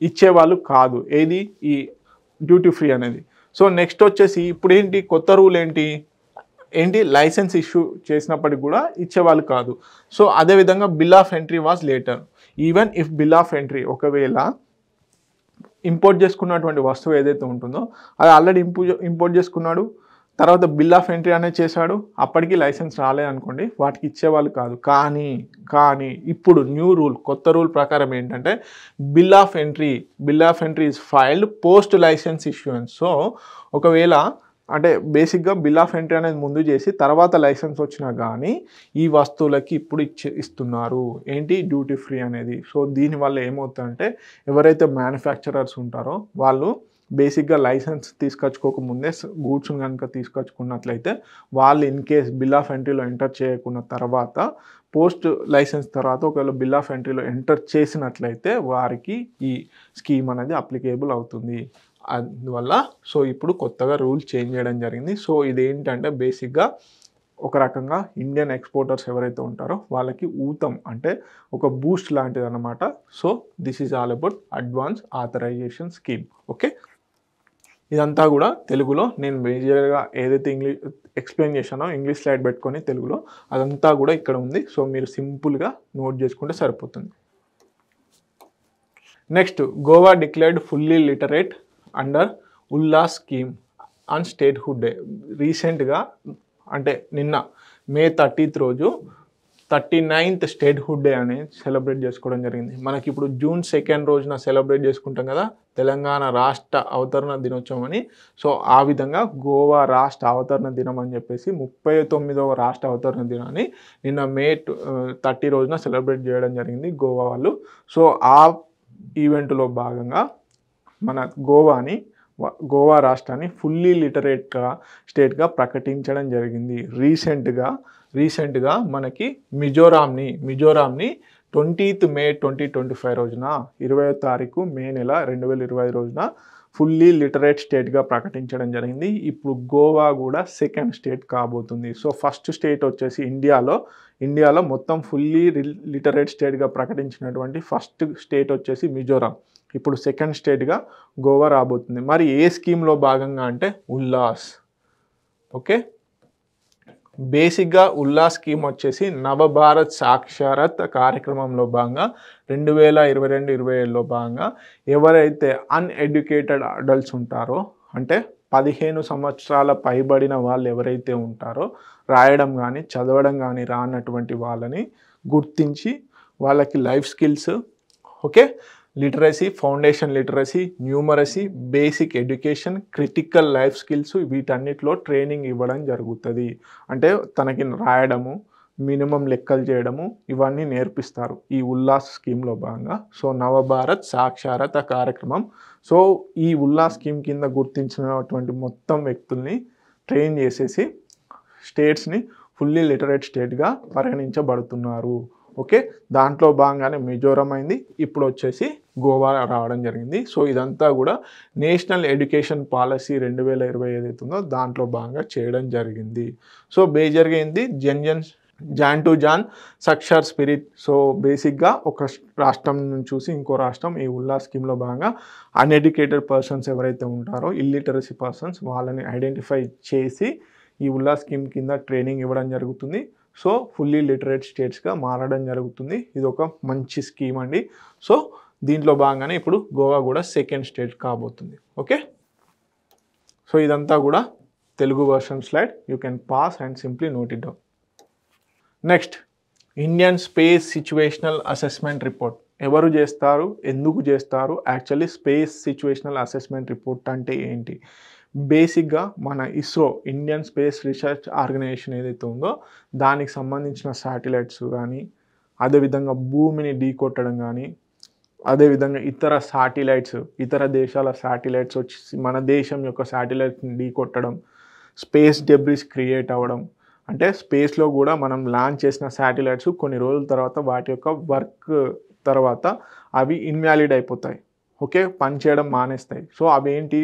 ఇచ్చేవాళ్ళు కాదు ఏది, ఈ డ్యూటీ ఫ్రీ అనేది. సో నెక్స్ట్ వచ్చేసి ఇప్పుడు ఏంటి కొత్త రూల్ ఏంటి? లైసెన్స్ ఇష్యూ చేసినప్పటికి కూడా ఇచ్చేవాళ్ళు కాదు. సో అదేవిధంగా bill of entry was later. Even if bill of entry, ఒకవేళ ఇంపోర్ట్ చేసుకున్నటువంటి వస్తువు ఏదైతే ఉంటుందో అది ఆల్రెడీ ఇంపోర్ట్ చేసుకున్నాడు, తర్వాత బిల్ ఆఫ్ ఎంట్రీ అనేది చేశాడు, అప్పటికి లైసెన్స్ రాలేదనుకోండి, వాటికి ఇచ్చేవాళ్ళు కాదు. కానీ ఇప్పుడు న్యూ రూల్, కొత్త రూల్ ప్రకారం ఏంటంటే bill of entry is filed post licence issuance. So ఒకవేళ అంటే బేసిక్గా బిల్ ఆఫ్ ఎంట్రీ అనేది ముందు చేసి తర్వాత లైసెన్స్ వచ్చినా కానీ ఈ వస్తువులకి ఇప్పుడు ఇస్తున్నారు ఏంటి, డ్యూటీ ఫ్రీ అనేది. సో దీనివల్ల ఏమవుతుందంటే ఎవరైతే మ్యానుఫ్యాక్చరర్స్ ఉంటారో వాళ్ళు బేసిక్గా లైసెన్స్ తీసుకొచ్చుకోకముందే గూడ్స్ని కనుక తీసుకొచ్చుకున్నట్లయితే వాళ్ళు ఇన్ కేస్ బిల్ ఆఫ్ ఎంట్రీలో ఎంటర్ చేయకున్న తర్వాత పోస్ట్ లైసెన్స్ తర్వాత ఒకవేళ బిల్ ఆఫ్ ఎంట్రీలో ఎంటర్ చేసినట్లయితే వారికి ఈ స్కీమ్ అనేది అప్లికేబుల్ అవుతుంది. అందువల్ల సో ఇప్పుడు కొత్తగా రూల్ చేంజ్ చేయడం జరిగింది. సో ఇదేంటంటే బేసిక్గా ఒక రకంగా ఇండియన్ ఎక్స్పోర్టర్స్ ఎవరైతే ఉంటారో వాళ్ళకి ఊతం అంటే ఒక బూస్ట్ లాంటిది అనమాట. So this is all about advance authorisation scheme. Okay, ఇదంతా కూడా తెలుగులో నేను మేజర్గా ఏదైతే ఎక్స్ప్లెయిన్ చేశానో ఇంగ్లీష్ స్లైడ్ పెట్టుకొని తెలుగులో అదంతా కూడా ఇక్కడ ఉంది. సో మీరు సింపుల్గా నోట్ చేసుకుంటే సరిపోతుంది. Next, Goa declared fully literate under Ullas scheme on statehood day. రీసెంట్గా అంటే నిన్న May 30th రోజు 39th స్టేట్హుడ్ డే అనేది సెలబ్రేట్ చేసుకోవడం జరిగింది. మనకి ఇప్పుడు June 2nd రోజున సెలబ్రేట్ చేసుకుంటాం కదా తెలంగాణ రాష్ట్ర అవతరణ దినోత్సవం అని. సో ఆ విధంగా గోవా రాష్ట్ర అవతరణ దినం అని చెప్పేసి 39వ రాష్ట్ర అవతరణ దినాన్ని నిన్న May 30 రోజున సెలబ్రేట్ చేయడం జరిగింది గోవా వాళ్ళు. సో ఆ ఈవెంట్లో భాగంగా మన గోవా రాష్ట్రాన్ని ఫుల్లీ లిటరేట్గా స్టేట్గా ప్రకటించడం జరిగింది. రీసెంట్గా మనకి మిజోరాంని 20th May 2025 రోజున 20వ తారీఖు మే నెల 2025 రోజున ఫుల్లీ లిటరేట్ స్టేట్గా ప్రకటించడం జరిగింది. ఇప్పుడు గోవా కూడా సెకండ్ స్టేట్ కాబోతుంది. సో ఫస్ట్ స్టేట్ వచ్చేసి ఇండియాలో మొత్తం ఫుల్లీ లిటరేట్ స్టేట్గా ప్రకటించినటువంటి ఫస్ట్ స్టేట్ వచ్చేసి మిజోరాం. ఇప్పుడు సెకండ్ స్టేట్గా గోవా రాబోతుంది. మరి ఏ స్కీమ్లో భాగంగా అంటే ఉల్లాస్. ఓకే, బేసిక్గా ఉల్లాస్ స్కీమ్ వచ్చేసి నవభారత్ సాక్షరత కార్యక్రమంలో భాగంగా 2022-27లో భాగంగా ఎవరైతే అన్ఎడ్యుకేటెడ్ అడల్ట్స్ ఉంటారో అంటే 15 సంవత్సరాల పైబడిన వాళ్ళు ఎవరైతే ఉంటారో రాయడం కానీ చదవడం కానీ రానటువంటి వాళ్ళని గుర్తించి వాళ్ళకి life skills, okay, literacy, foundation literacy, numeracy, basic education, critical life skills వీటన్నిటిలో ట్రైనింగ్ ఇవ్వడం జరుగుతుంది. అంటే తనకి రాయడము, మినిమం లెక్కలు చేయడము ఇవన్నీ నేర్పిస్తారు ఈ ఉల్లాస్ స్కీమ్లో భాగంగా. సో నవభారత్ సాక్షరత కార్యక్రమం. సో ఈ ఉల్లాస్ స్కీమ్ కింద గుర్తించినటువంటి మొత్తం వ్యక్తుల్ని ట్రైన్ చేసేసి స్టేట్స్ని ఫుల్లీ లిటరేట్ స్టేట్గా పరిగణించబడుతున్నారు. ఓకే, దాంట్లో భాగంగానే మిజోరం అయింది, ఇప్పుడు వచ్చేసి గోవా రావడం జరిగింది. సో ఇదంతా కూడా నేషనల్ ఎడ్యుకేషన్ పాలసీ 2020 ఏదైతే ఉందో దాంట్లో భాగంగా చేయడం జరిగింది. సో బేజర్గా ఏంది జాన్ టు జాన్ సక్షర్ స్పిరిట్. సో బేసిక్గా ఒక రాష్ట్రం నుంచి చూసి ఇంకో రాష్ట్రం ఈ ఉల్లాస్ స్కీమ్లో భాగంగా అన్ఎడ్యుకేటెడ్ పర్సన్స్ ఎవరైతే ఉంటారో ఇల్లిటరసీ పర్సన్స్ వాళ్ళని ఐడెంటిఫై చేసి ఈ ఉల్లా స్కీమ్ కింద ట్రైనింగ్ ఇవ్వడం జరుగుతుంది. సో ఫుల్లీ లిటరేట్ స్టేట్స్గా మారడం జరుగుతుంది. ఇది ఒక మంచి స్కీమ్ అండి. సో దీంట్లో భాగంగానే ఇప్పుడు గోవా కూడా సెకండ్ స్టేట్ కాబోతుంది. ఓకే, సో ఇదంతా కూడా Telugu version slide. You can pass and simply note it down. Next, Indian space situational assessment report. ఎవరు చేస్తారు, ఎందుకు చేస్తారు, actually space situational assessment report అంటే ఏంటి? బేసిక్గా మన ISRO, Indian space research organisation ఏదైతే ఉందో దానికి సంబంధించిన శాటిలైట్స్ కానీ, అదేవిధంగా భూమిని ఢీకొట్టడం కానీ, అదేవిధంగా ఇతర శాటిలైట్స్, ఇతర దేశాల శాటిలైట్స్ వచ్చి మన దేశం యొక్క శాటిలైట్స్ని ఢీకొట్టడం, స్పేస్ డెబ్రిస్ క్రియేట్ అవ్వడం, అంటే స్పేస్లో కూడా మనం లాంచ్ చేసిన శాటిలైట్స్ కొన్ని రోజుల తర్వాత వాటి యొక్క వర్క్ తర్వాత అవి ఇన్వాలిడ్ అయిపోతాయి. ఓకే, పనిచేయడం మానేస్తాయి. సో అవేంటి,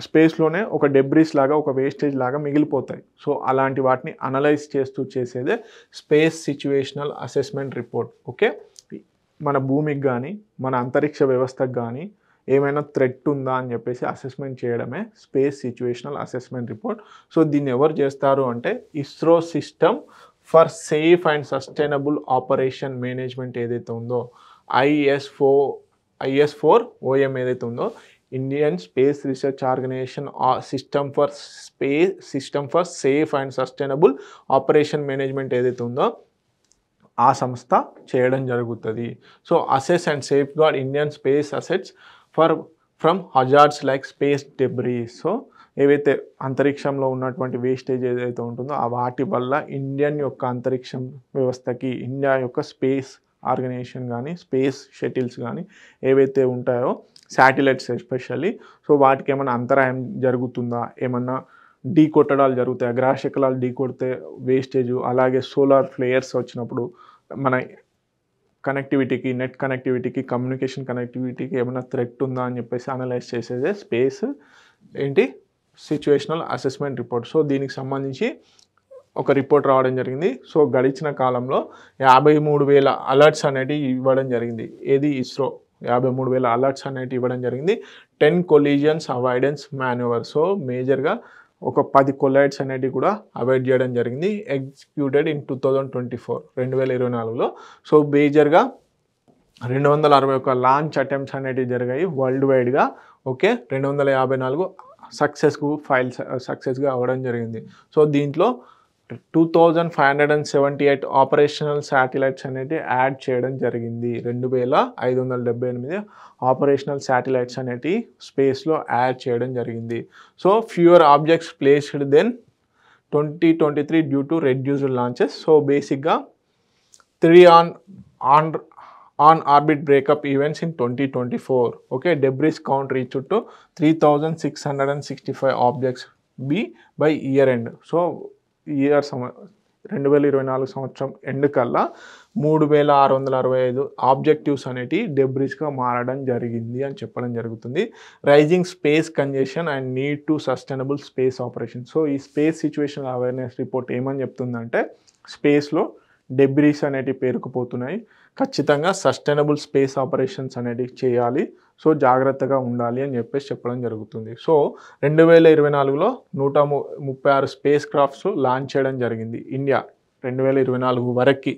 స్పేస్లోనే ఒక డెబ్రిస్ లాగా, ఒక వేస్టేజ్ లాగా మిగిలిపోతాయి. సో అలాంటి వాటిని అనలైజ్ చేస్తూ చేసేదే space situational assessment report. Okay, మన భూమికి కానీ మన అంతరిక్ష వ్యవస్థకు కానీ ఏమైనా థ్రెట్ ఉందా అని చెప్పేసి అసెస్మెంట్ చేయడమే space situational assessment report. So దీన్ని ఎవరు చేస్తారు అంటే ISRO system for safe and sustainable operation management ఏదైతే ఉందో, IS4OM ఏదైతే ఉందో, Indian space research organisation system for safe and sustainable operation management ఏదైతే ఉందో ఆ సంస్థ చేయడం జరుగుతుంది. So assess and safeguard Indian space assets from hazards like space debris. So ఏవైతే అంతరిక్షంలో ఉన్నటువంటి వేస్టేజ్ ఏదైతే ఉంటుందో ఆ వాటి వల్ల ఇండియన్ యొక్క అంతరిక్షం వ్యవస్థకి, ఇండియా యొక్క స్పేస్ ఆర్గనైజేషన్ కానీ, స్పేస్ షటిల్స్ కానీ ఏవైతే ఉంటాయో, శాటిలైట్స్ ఎస్పెషల్లీ, సో వాటికి ఏమైనా అంతరాయం జరుగుతుందా, ఏమన్నా ఢీ కొట్టడాలు జరుగుతాయి, గ్రహశకలాలు ఢీ కొడితే వేస్టేజ్, అలాగే సోలార్ ఫ్లేయర్స్ వచ్చినప్పుడు మన కనెక్టివిటీకి, నెట్ కనెక్టివిటీకి, కమ్యూనికేషన్ కనెక్టివిటీకి ఏమైనా థ్రెట్ ఉందా అని చెప్పేసి అనలైజ్ చేసేదే space situational assessment report. So దీనికి సంబంధించి ఒక రిపోర్ట్ రావడం జరిగింది. సో గడిచిన కాలంలో 53,000 అలర్ట్స్ అనేటివి ఇవ్వడం జరిగింది. ఏది ఇస్రో 53,000 అలర్ట్స్ అనేటివి ఇవ్వడం జరిగింది. 10 కొలిజన్స్ అవాయిడెన్స్ మాన్యువర్. సో మేజర్గా ఒక 10 కొలైడ్స్ అనేటివి కూడా అవాయిడ్ చేయడం జరిగింది. Executed in 2024లో. సో మేజర్గా 261 లాంచ్ అటెంప్ట్స్ అనేటివి జరిగాయి వరల్డ్ వైడ్గా. ఓకే, 254 సక్సెస్గా అవ్వడం జరిగింది. సో దీంట్లో 2578 ఆపరేషనల్ శాటిలైట్స్ అనేది యాడ్ చేయడం జరిగింది. 2578 ఆపరేషనల్ శాటిలైట్స్ అనేటివి స్పేస్లో యాడ్ చేయడం జరిగింది. So fewer objects placed than 2023 due to reduced launches. So బేసిక్గా 3 on orbit breakup events in 2024. Okay, debris count reach to 3665 objects by year end. So 2024 సంవత్సరం ఎండ్ కల్లా 3665 ఆబ్జెక్టివ్స్ అనేటివి డెబ్రిస్గా మారడం జరిగింది అని చెప్పడం జరుగుతుంది. Rising space congestion and need to sustainable space operation. So ఈ స్పేస్ సిచ్యువేషన్ అవేర్నెస్ రిపోర్ట్ ఏమని చెప్తుందంటే, స్పేస్లో డెబ్రిస్ అనేటివి పేరుకుపోతున్నాయి, ఖచ్చితంగా సస్టైనబుల్ స్పేస్ ఆపరేషన్స్ అనేటివి చేయాలి, సో జాగ్రత్తగా ఉండాలి అని చెప్పేసి చెప్పడం జరుగుతుంది. సో 2024లో 136 స్పేస్ క్రాఫ్ట్స్ లాంచ్ చేయడం జరిగింది. ఇండియా 2024 వరకు,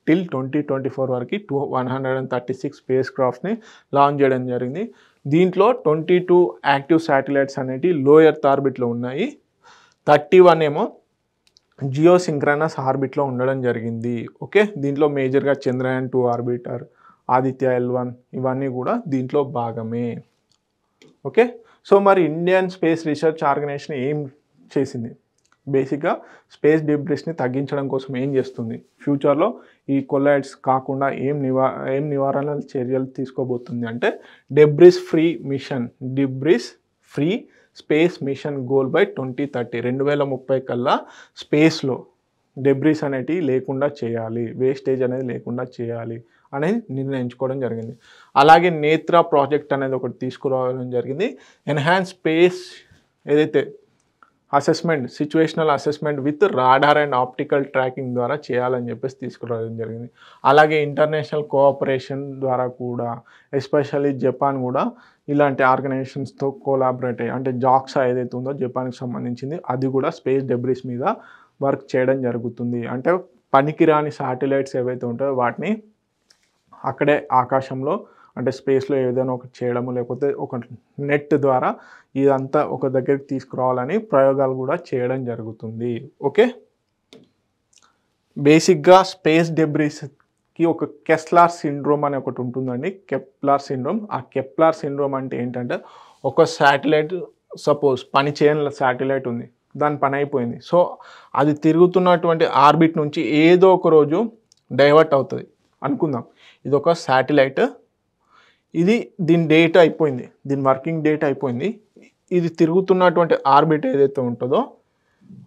టిల్ 2024 వరకు 136 స్పేస్ క్రాఫ్ట్స్ని లాంచ్ చేయడం జరిగింది. దీంట్లో 22 యాక్టివ్ శాటిలైట్స్ అనేటివి లో ఎర్త్ ఆర్బిట్లో ఉన్నాయి, 31 ఏమో జియో సింక్రనస్ ఆర్బిట్లో ఉండడం జరిగింది. ఓకే, దీంట్లో మేజర్గా చంద్రయాన్ 2 ఆర్బిటర్, ఆదిత్య L1 ఇవన్నీ కూడా దీంట్లో భాగమే. ఓకే, సో మరి ఇండియన్ స్పేస్ రీసెర్చ్ ఆర్గనైజేషన్ ఏం చేసింది? బేసిక్గా స్పేస్ డెబ్రిస్ని తగ్గించడం కోసం ఏం చేస్తుంది, ఫ్యూచర్లో ఈ కొలైడ్స్ కాకుండా ఏం నివారణ చర్యలు తీసుకోబోతుంది అంటే, debris free space machine goal by 2030. 2030 కల్లా స్పేస్లో డెబ్రిస్ అనేటివి లేకుండా చేయాలి, వేస్టేజ్ అనేది లేకుండా చేయాలి అనేది నిర్ణయించుకోవడం జరిగింది. అలాగే నేత్ర ప్రాజెక్ట్ అనేది ఒకటి తీసుకురావడం జరిగింది. ఎన్హాన్స్ స్పేస్ ఏదైతే situational assessment with radar and optical tracking ద్వారా చేయాలని చెప్పేసి తీసుకురావడం జరిగింది. అలాగే ఇంటర్నేషనల్ కోఆపరేషన్ ద్వారా కూడా, ఎస్పెషల్లీ జపాన్ కూడా ఇలాంటి ఆర్గనైజేషన్స్తో కోలాబరేట్ అయ్యి, అంటే జాక్సా ఏదైతే ఉందో జపాన్కి సంబంధించింది, అది కూడా స్పేస్ డెబ్రిస్ మీద వర్క్ చేయడం జరుగుతుంది. అంటే పనికిరాని శాటిలైట్స్ ఏవైతే ఉంటాయో వాటిని అక్కడే ఆకాశంలో అంటే స్పేస్లో ఏదైనా ఒకటి చేయడము, లేకపోతే ఒక నెట్ ద్వారా ఇదంతా ఒక దగ్గరికి తీసుకురావాలని ప్రయోగాలు కూడా చేయడం జరుగుతుంది. ఓకే, బేసిక్గా స్పేస్ డెబ్రిస్కి ఒక కెప్లర్ సిండ్రోమ్ అని ఒకటి ఉంటుందండి. Kepler syndrome. ఆ కెప్లర్ సిండ్రోమ్ అంటే ఏంటంటే, ఒక శాటిలైట్ సపోజ్ పని చేయని శాటిలైట్ ఉంది, దాని పని అయిపోయింది. సో అది తిరుగుతున్నటువంటి ఆర్బిట్ నుంచి ఏదో ఒక రోజు డైవర్ట్ అవుతుంది అనుకుందాం. ఇది ఒక శాటిలైట్, ఇది దీని డేట్ అయిపోయింది, దీని వర్కింగ్ డేట్ అయిపోయింది. ఇది తిరుగుతున్నటువంటి ఆర్బిట్ ఏదైతే ఉంటుందో,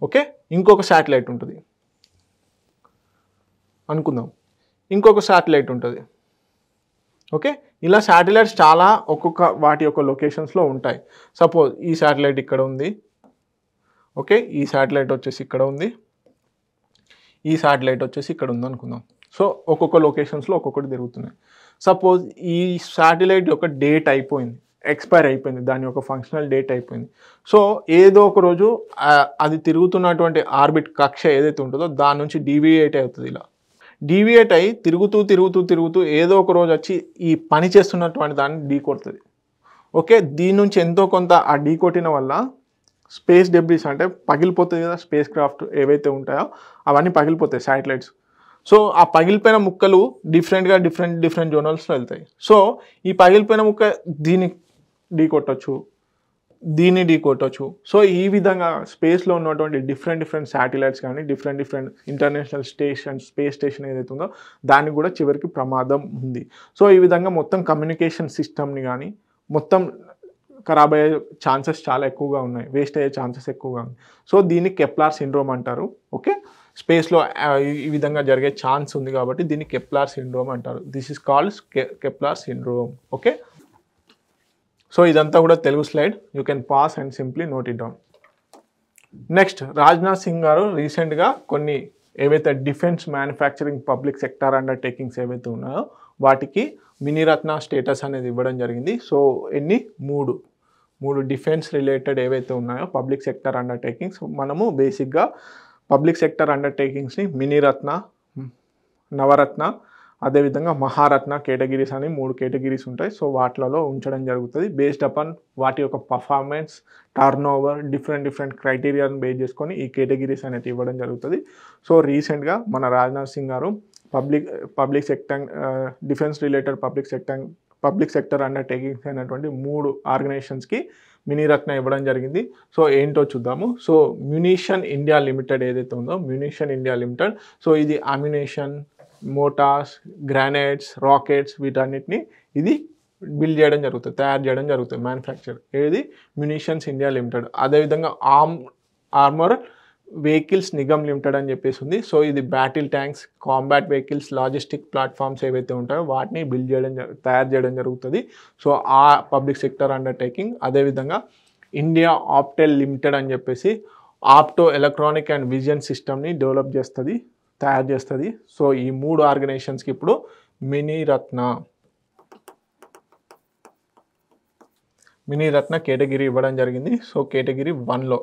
ఓకే, ఇంకొక శాటిలైట్ ఉంటుంది అనుకుందాం, ఇంకొక శాటిలైట్ ఉంటుంది. ఓకే, ఇలా శాటిలైట్స్ చాలా ఒక్కొక్క వాటి యొక్క లొకేషన్స్లో ఉంటాయి. సపోజ్ ఈ శాటిలైట్ ఇక్కడ ఉంది, ఓకే, ఈ శాటిలైట్ వచ్చేసి ఇక్కడ ఉంది, ఈ శాటిలైట్ వచ్చేసి ఇక్కడ ఉంది అనుకుందాం. సో ఒక్కొక్క లొకేషన్స్లో ఒక్కొక్కటి తిరుగుతున్నాయి. సపోజ్ ఈ శాటిలైట్ యొక్క డేట్ అయిపోయింది, ఎక్స్పైర్ అయిపోయింది, దాని యొక్క ఫంక్షనల్ డేట్ అయిపోయింది. సో ఏదో ఒక రోజు అది తిరుగుతున్నటువంటి ఆర్బిట్ కక్ష ఏదైతే ఉంటుందో దాని నుంచి డీవియేట్ అవుతుంది. ఇలా డీవియేట్ అయ్యి తిరుగుతూ ఏదో ఒక రోజు వచ్చి ఈ పని చేస్తున్నటువంటి దాన్ని ఢీ కొడుతుంది. ఓకే, దీని నుంచి ఎంతో కొంత ఆ ఢీ కొట్టిన వల్ల స్పేస్ డెబ్రిస్ అంటే పగిలిపోతుంది కదా, స్పేస్ క్రాఫ్ట్ ఏవైతే ఉంటాయో అవన్నీ పగిలిపోతాయి శాటిలైట్స్. సో ఆ పగిలిపోయిన ముక్కలు డిఫరెంట్ జోనల్స్లో వెళ్తాయి. సో ఈ పగిలిపోయిన ముక్క దీన్ని ఢీ కొట్టచ్చు, దీన్ని ఢీ కొట్టచ్చు. సో ఈ విధంగా స్పేస్లో ఉన్నటువంటి డిఫరెంట్ శాటిలైట్స్ కానీ డిఫరెంట్ ఇంటర్నేషనల్ స్పేస్ స్టేషన్ ఏదైతే ఉందో దానికి కూడా చివరికి ప్రమాదం ఉంది. సో ఈ విధంగా మొత్తం కమ్యూనికేషన్ సిస్టమ్ని కానీ మొత్తం ఖరాబ్ అయ్యే ఛాన్సెస్ చాలా ఎక్కువగా ఉన్నాయి, వేస్ట్ అయ్యే ఛాన్సెస్ ఎక్కువగా ఉన్నాయి. సో దీన్ని కెప్లర్ సిండ్రోమ్ అంటారు. ఓకే, స్పేస్లో ఈ విధంగా జరిగే ఛాన్స్ ఉంది కాబట్టి దీన్ని కెప్లర్ సిండ్రోమ్ అంటారు. This is called Kepler syndrome. Okay, so ఇదంతా కూడా Telugu slide, you can pass and simply note it down. Next, Rajnath Singh గారు రీసెంట్గా కొన్ని ఏవైతే defence manufacturing public sector undertakings ఏవైతే ఉన్నాయో వాటికి మినీరత్న స్టేటస్ అనేది ఇవ్వడం జరిగింది. సో మూడు డిఫెన్స్ రిలేటెడ్ ఏవైతే ఉన్నాయో పబ్లిక్ సెక్టర్ అండర్టేకింగ్స్, మనము బేసిక్గా పబ్లిక్ సెక్టర్ అండర్టేకింగ్స్ని మినీరత్న, నవరత్న, అదేవిధంగా మహారత్న కేటగిరీస్ అని 3 కేటగిరీస్ ఉంటాయి. సో వాటిలలో ఉంచడం జరుగుతుంది. బేస్డ్ అపాన్ వాటి యొక్క పర్ఫార్మెన్స్, టర్న్ ఓవర్, డిఫరెంట్ క్రైటీరియాని బేస్ చేసుకొని ఈ కేటగిరీస్ అనేది ఇవ్వడం జరుగుతుంది. సో రీసెంట్గా మన రాజ్నాథ్ సింగ్ గారు public sector defence related public sector undertakings అయినటువంటి 3 ఆర్గనైజేషన్స్కి మినీరత్న ఇవ్వడం జరిగింది. సో ఏంటో చూద్దాము. సో మ్యునిషన్ ఇండియా లిమిటెడ్ ఏదైతే ఉందో, మ్యునిషన్ ఇండియా లిమిటెడ్, సో ఇది అమ్యునేషన్, మోటార్స్, గ్రానైట్స్, రాకెట్స్ వీటన్నిటిని ఇది బిల్డ్ చేయడం జరుగుతుంది, తయారు చేయడం జరుగుతుంది, మ్యానుఫ్యాక్చర్. ఏది మ్యునిషన్స్ ఇండియా లిమిటెడ్. అదేవిధంగా ఆర్మర్ వెహికల్స్ నిగమ్ లిమిటెడ్ అని చెప్పేసి ఉంది. సో ఇది battle tanks, combat vehicles, logistic platforms ఏవైతే ఉంటాయో వాటిని తయారు చేయడం జరుగుతుంది. సో ఆ పబ్లిక్ సెక్టర్ అండర్టేకింగ్. అదేవిధంగా ఇండియా ఆప్టెల్ లిమిటెడ్ అని చెప్పేసి ఆప్టో ఎలక్ట్రానిక్ అండ్ విజన్ సిస్టమ్ని డెవలప్ చేస్తుంది, తయారు చేస్తుంది. సో ఈ 3 ఆర్గనైజేషన్స్కి ఇప్పుడు మినీరత్న కేటగిరీ ఇవ్వడం జరిగింది. సో కేటగిరీ 1లో,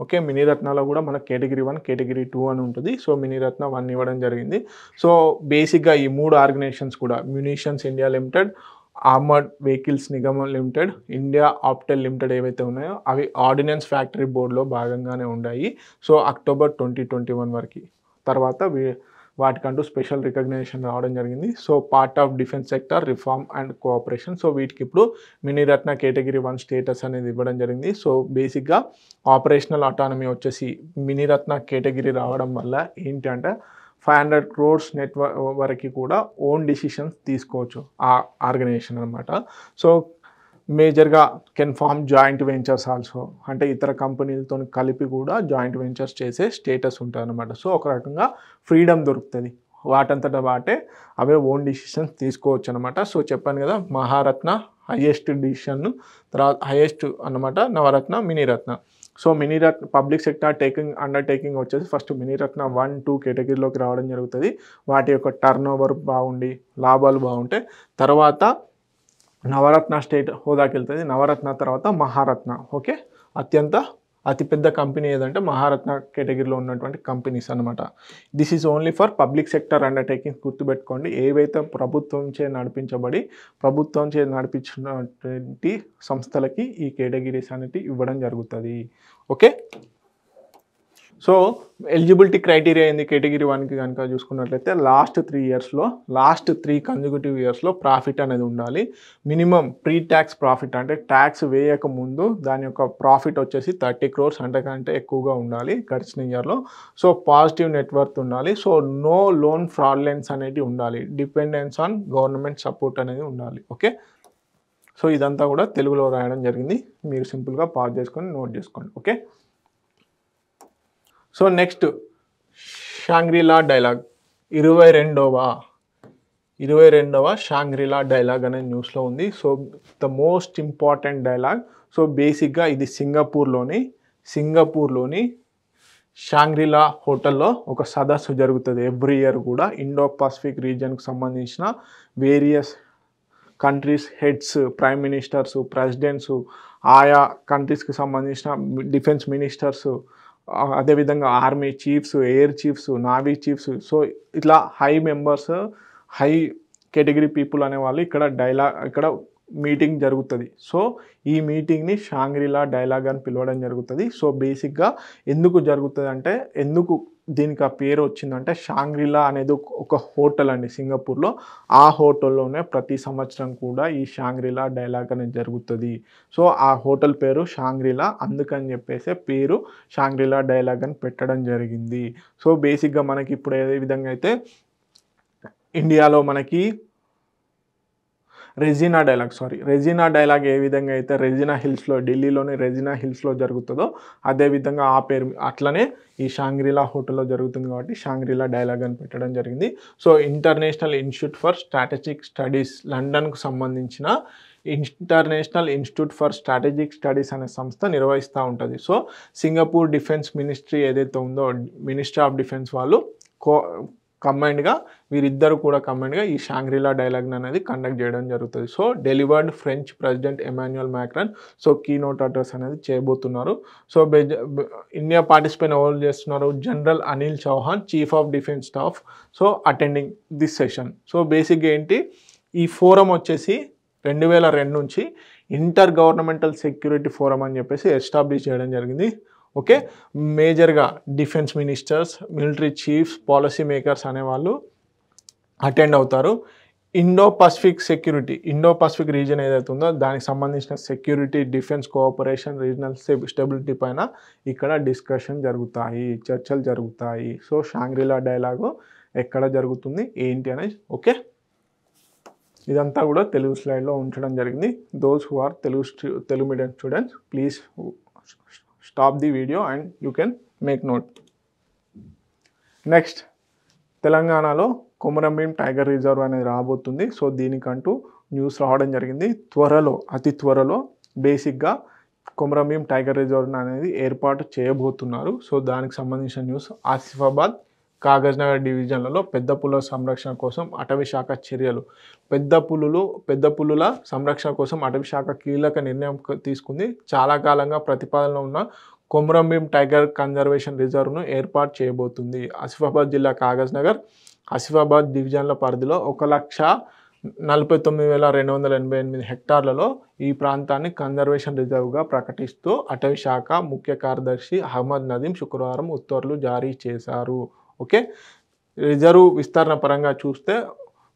ఓకే, మినీరత్నాలో కూడా మనకు కేటగిరీ 1, కేటగిరీ 2 అని ఉంటుంది. సో మినీరత్న 1 ఇవ్వడం జరిగింది. సో బేసిక్గా ఈ 3 ఆర్గనైజేషన్స్ కూడా munitions India limited, armoured vehicles Nigam limited, India Optel limited ఏవైతే ఉన్నాయో అవి ఆర్డినెన్స్ ఫ్యాక్టరీ బోర్డులో భాగంగానే ఉన్నాయి. సో అక్టోబర్ 2021 వరకు. తర్వాత వాటికంటూ స్పెషల్ రికగ్నిషన్ రావడం జరిగింది. So part of defence sector reform and cooperation. So వీటికి ఇప్పుడు మినీరత్న కేటగిరీ 1 స్టేటస్ అనేది ఇవ్వడం జరిగింది. సో బేసిక్గా ఆపరేషనల్ అటానమీ వచ్చేసి మినీరత్న కేటగిరీ రావడం వల్ల ఏంటి అంటే 500 crores నెట్వర్క్ వరకు కూడా ఓన్ డిసిషన్స్ తీసుకోవచ్చు ఆ ఆర్గనైజేషన్ అనమాట. సో మేజర్గా can form joint ventures also, అంటే ఇతర కంపెనీలతో కలిపి కూడా జాయింట్ వెంచర్స్ చేసే స్టేటస్ ఉంటుంది అనమాట. సో ఒక రకంగా ఫ్రీడమ్ దొరుకుతుంది, వాటంతటా వాటే అవే ఓన్ డిసిషన్స్ తీసుకోవచ్చు అనమాట. సో చెప్పాను కదా, మహారత్న హైయెస్ట్ డిసిషన్, తర్వాత హైయెస్ట్ అన్నమాట Navratna, Miniratna. So Miniratna public sector undertaking వచ్చేసి ఫస్ట్ మినీరత్న 1, 2 కేటగిరీలోకి రావడం జరుగుతుంది. వాటి యొక్క టర్న్ ఓవర్ బాగుండి లాభాలు బాగుంటాయి. తర్వాత నవరత్న స్టేట్ హోదాకి వెళ్తుంది. నవరత్న తర్వాత మహారత్న. ఓకే, అతిపెద్ద కంపెనీ ఏదంటే మహారత్న కేటగిరీలో ఉన్నటువంటి కంపెనీస్ అనమాట. This is only for public sector undertakings. గుర్తుపెట్టుకోండి, ఏవైతే ప్రభుత్వంచే నడిపించినటువంటి సంస్థలకి ఈ కేటగిరీస్ అనేవి ఇవ్వడం జరుగుతుంది. ఓకే, సో ఎలిజిబిలిటీ క్రైటీరియా ఏంది కేటగిరీ 1కి కనుక చూసుకున్నట్లయితే లాస్ట్ 3 కన్సిక్యూటివ్ ఇయర్స్లో ప్రాఫిట్ అనేది ఉండాలి. మినిమం ప్రీ ట్యాక్స్ ప్రాఫిట్ అంటే ట్యాక్స్ వేయక ముందు దాని యొక్క ప్రాఫిట్ వచ్చేసి 30 crores అంతకంటే ఎక్కువగా ఉండాలి గడిచిన ఇయర్లో. సో పాజిటివ్ నెట్వర్త్ ఉండాలి. సో నో లోన్ ఫ్రాడ్లెన్స్ అనేది ఉండాలి. డిపెండెన్స్ ఆన్ గవర్నమెంట్ సపోర్ట్ అనేది ఉండాలి. ఓకే, సో ఇదంతా కూడా తెలుగులో రాయడం జరిగింది. మీరు సింపుల్గా పాజ్ చేసుకొని నోట్ చేసుకోండి. Okay, so next Shangri-La dialogue 22వ షాంగ్రీలా డైలాగ్ అనే న్యూస్లో ఉంది. So the most important dialogue. So బేసిక్గా ఇది సింగపూర్లోని షాంగ్రీలా హోటల్లో ఒక సదస్సు జరుగుతుంది ఎవ్రీ ఇయర్ కూడా. ఇండో పసిఫిక్ రీజియన్కి సంబంధించిన various countries heads, prime ministers, presidents, ఆయా కంట్రీస్కి సంబంధించిన డిఫెన్స్ మినిస్టర్స్, అదేవిధంగా army chiefs, air chiefs, navy chiefs, so ఇట్లా హై కేటగిరీ పీపుల్ అనేవాళ్ళు ఇక్కడ మీటింగ్ జరుగుతుంది. సో ఈ మీటింగ్ని షాంగ్రీలా డైలాగ్ అని పిలవడం జరుగుతుంది. సో బేసిక్గా ఎందుకు జరుగుతుంది అంటే, ఎందుకు దీనికి ఆ పేరు వచ్చిందంటే, షాంగ్రీలా అనేది ఒక హోటల్ అండి సింగపూర్లో. ఆ హోటల్లోనే ప్రతి సంవత్సరం కూడా ఈ షాంగ్రీలా డైలాగ్ అనేది జరుగుతుంది. సో ఆ హోటల్ పేరు షాంగ్రీలా, అందుకని చెప్పేసి పేరు షాంగ్రీలా డైలాగ్ అని పెట్టడం జరిగింది. సో బేసిక్గా మనకి ఇప్పుడు ఏ విధంగా అయితే ఇండియాలో మనకి రెజినా డైలాగ్ ఏ విధంగా అయితే ఢిల్లీలోని రెజినా హిల్స్లో జరుగుతుందో అదేవిధంగా ఆ పేరు అట్లనే ఈ షాంగ్రీలా హోటల్లో జరుగుతుంది కాబట్టి షాంగ్రీలా డైలాగ్ అని పెట్టడం జరిగింది. So international institute for strategic studies, లండన్కు సంబంధించిన international institute for strategic studies అనే సంస్థ నిర్వహిస్తూ ఉంటుంది. సో సింగపూర్ డిఫెన్స్ మినిస్ట్రీ ఏదైతే ఉందో, మినిస్ట్రీ ఆఫ్ డిఫెన్స్ వాళ్ళు వీరిద్దరు కూడా కంబైన్డ్గా ఈ షాంగ్రీలా డైలాగ్ అనేది కండక్ట్ చేయడం జరుగుతుంది. So delivered French president Emmanuel Macron so keynote address అనేది చేయబోతున్నారు. సో ఇండియా పార్టిసిపేట్ ఎవరు చేస్తున్నారు, general Anil Chauhan, chief of defence staff, so attending this session. So బేసిక్గా ఏంటి, ఈ ఫోరం వచ్చేసి 2002 నుంచి ఇంటర్ గవర్నమెంటల్ సెక్యూరిటీ ఫోరం అని చెప్పేసి ఎస్టాబ్లిష్ చేయడం జరిగింది. ఓకే, మేజర్గా defence ministers, military chiefs, policy makers అనేవాళ్ళు అటెండ్ అవుతారు. ఇండో పసిఫిక్ రీజియన్ ఏదైతే ఉందో దానికి సంబంధించిన security, defence cooperation, regional stability పైన ఇక్కడ చర్చలు జరుగుతాయి. సో షాంగ్రీలా డైలాగు ఎక్కడ జరుగుతుంది ఏంటి అనేది. ఓకే, ఇదంతా కూడా తెలుగు స్లైడ్లో ఉంచడం జరిగింది. Those who are Telugu medium students, please stop the video and you can make note. Next, తెలంగాణలో కొమరంభీం టైగర్ రిజర్వ్ అనేది రాబోతుంది. సో దీనికంటూ న్యూస్ రావడం జరిగింది. అతి త్వరలో బేసిక్గా కొమరంభీం టైగర్ రిజర్వ్ అనేది ఏర్పాటు చేయబోతున్నారు. సో దానికి సంబంధించిన న్యూస్. ఆసిఫాబాద్, కాగజ్నగర్ డివిజన్లలో పెద్ద పులుల సంరక్షణ కోసం అటవీ శాఖ చర్యలు. పెద్ద పులుల సంరక్షణ కోసం అటవీ శాఖ కీలక నిర్ణయం తీసుకుంది. చాలా కాలంగా ప్రతిపాదనలో ఉన్న కొమరంభీం టైగర్ కన్జర్వేషన్ రిజర్వ్ను ఏర్పాటు చేయబోతుంది. ఆసిఫాబాద్ జిల్లా కాగజ్నగర్, ఆసిఫాబాద్ డివిజన్ల పరిధిలో 1,49,288 హెక్టార్లలో ఈ ప్రాంతాన్ని కన్జర్వేషన్ రిజర్వ్గా ప్రకటిస్తూ అటవీ శాఖ ముఖ్య కార్యదర్శి అహ్మద్ నదీం శుక్రవారం ఉత్తర్వులు జారీ చేశారు. ఓకే, రిజర్వ్ విస్తరణ పరంగా చూస్తే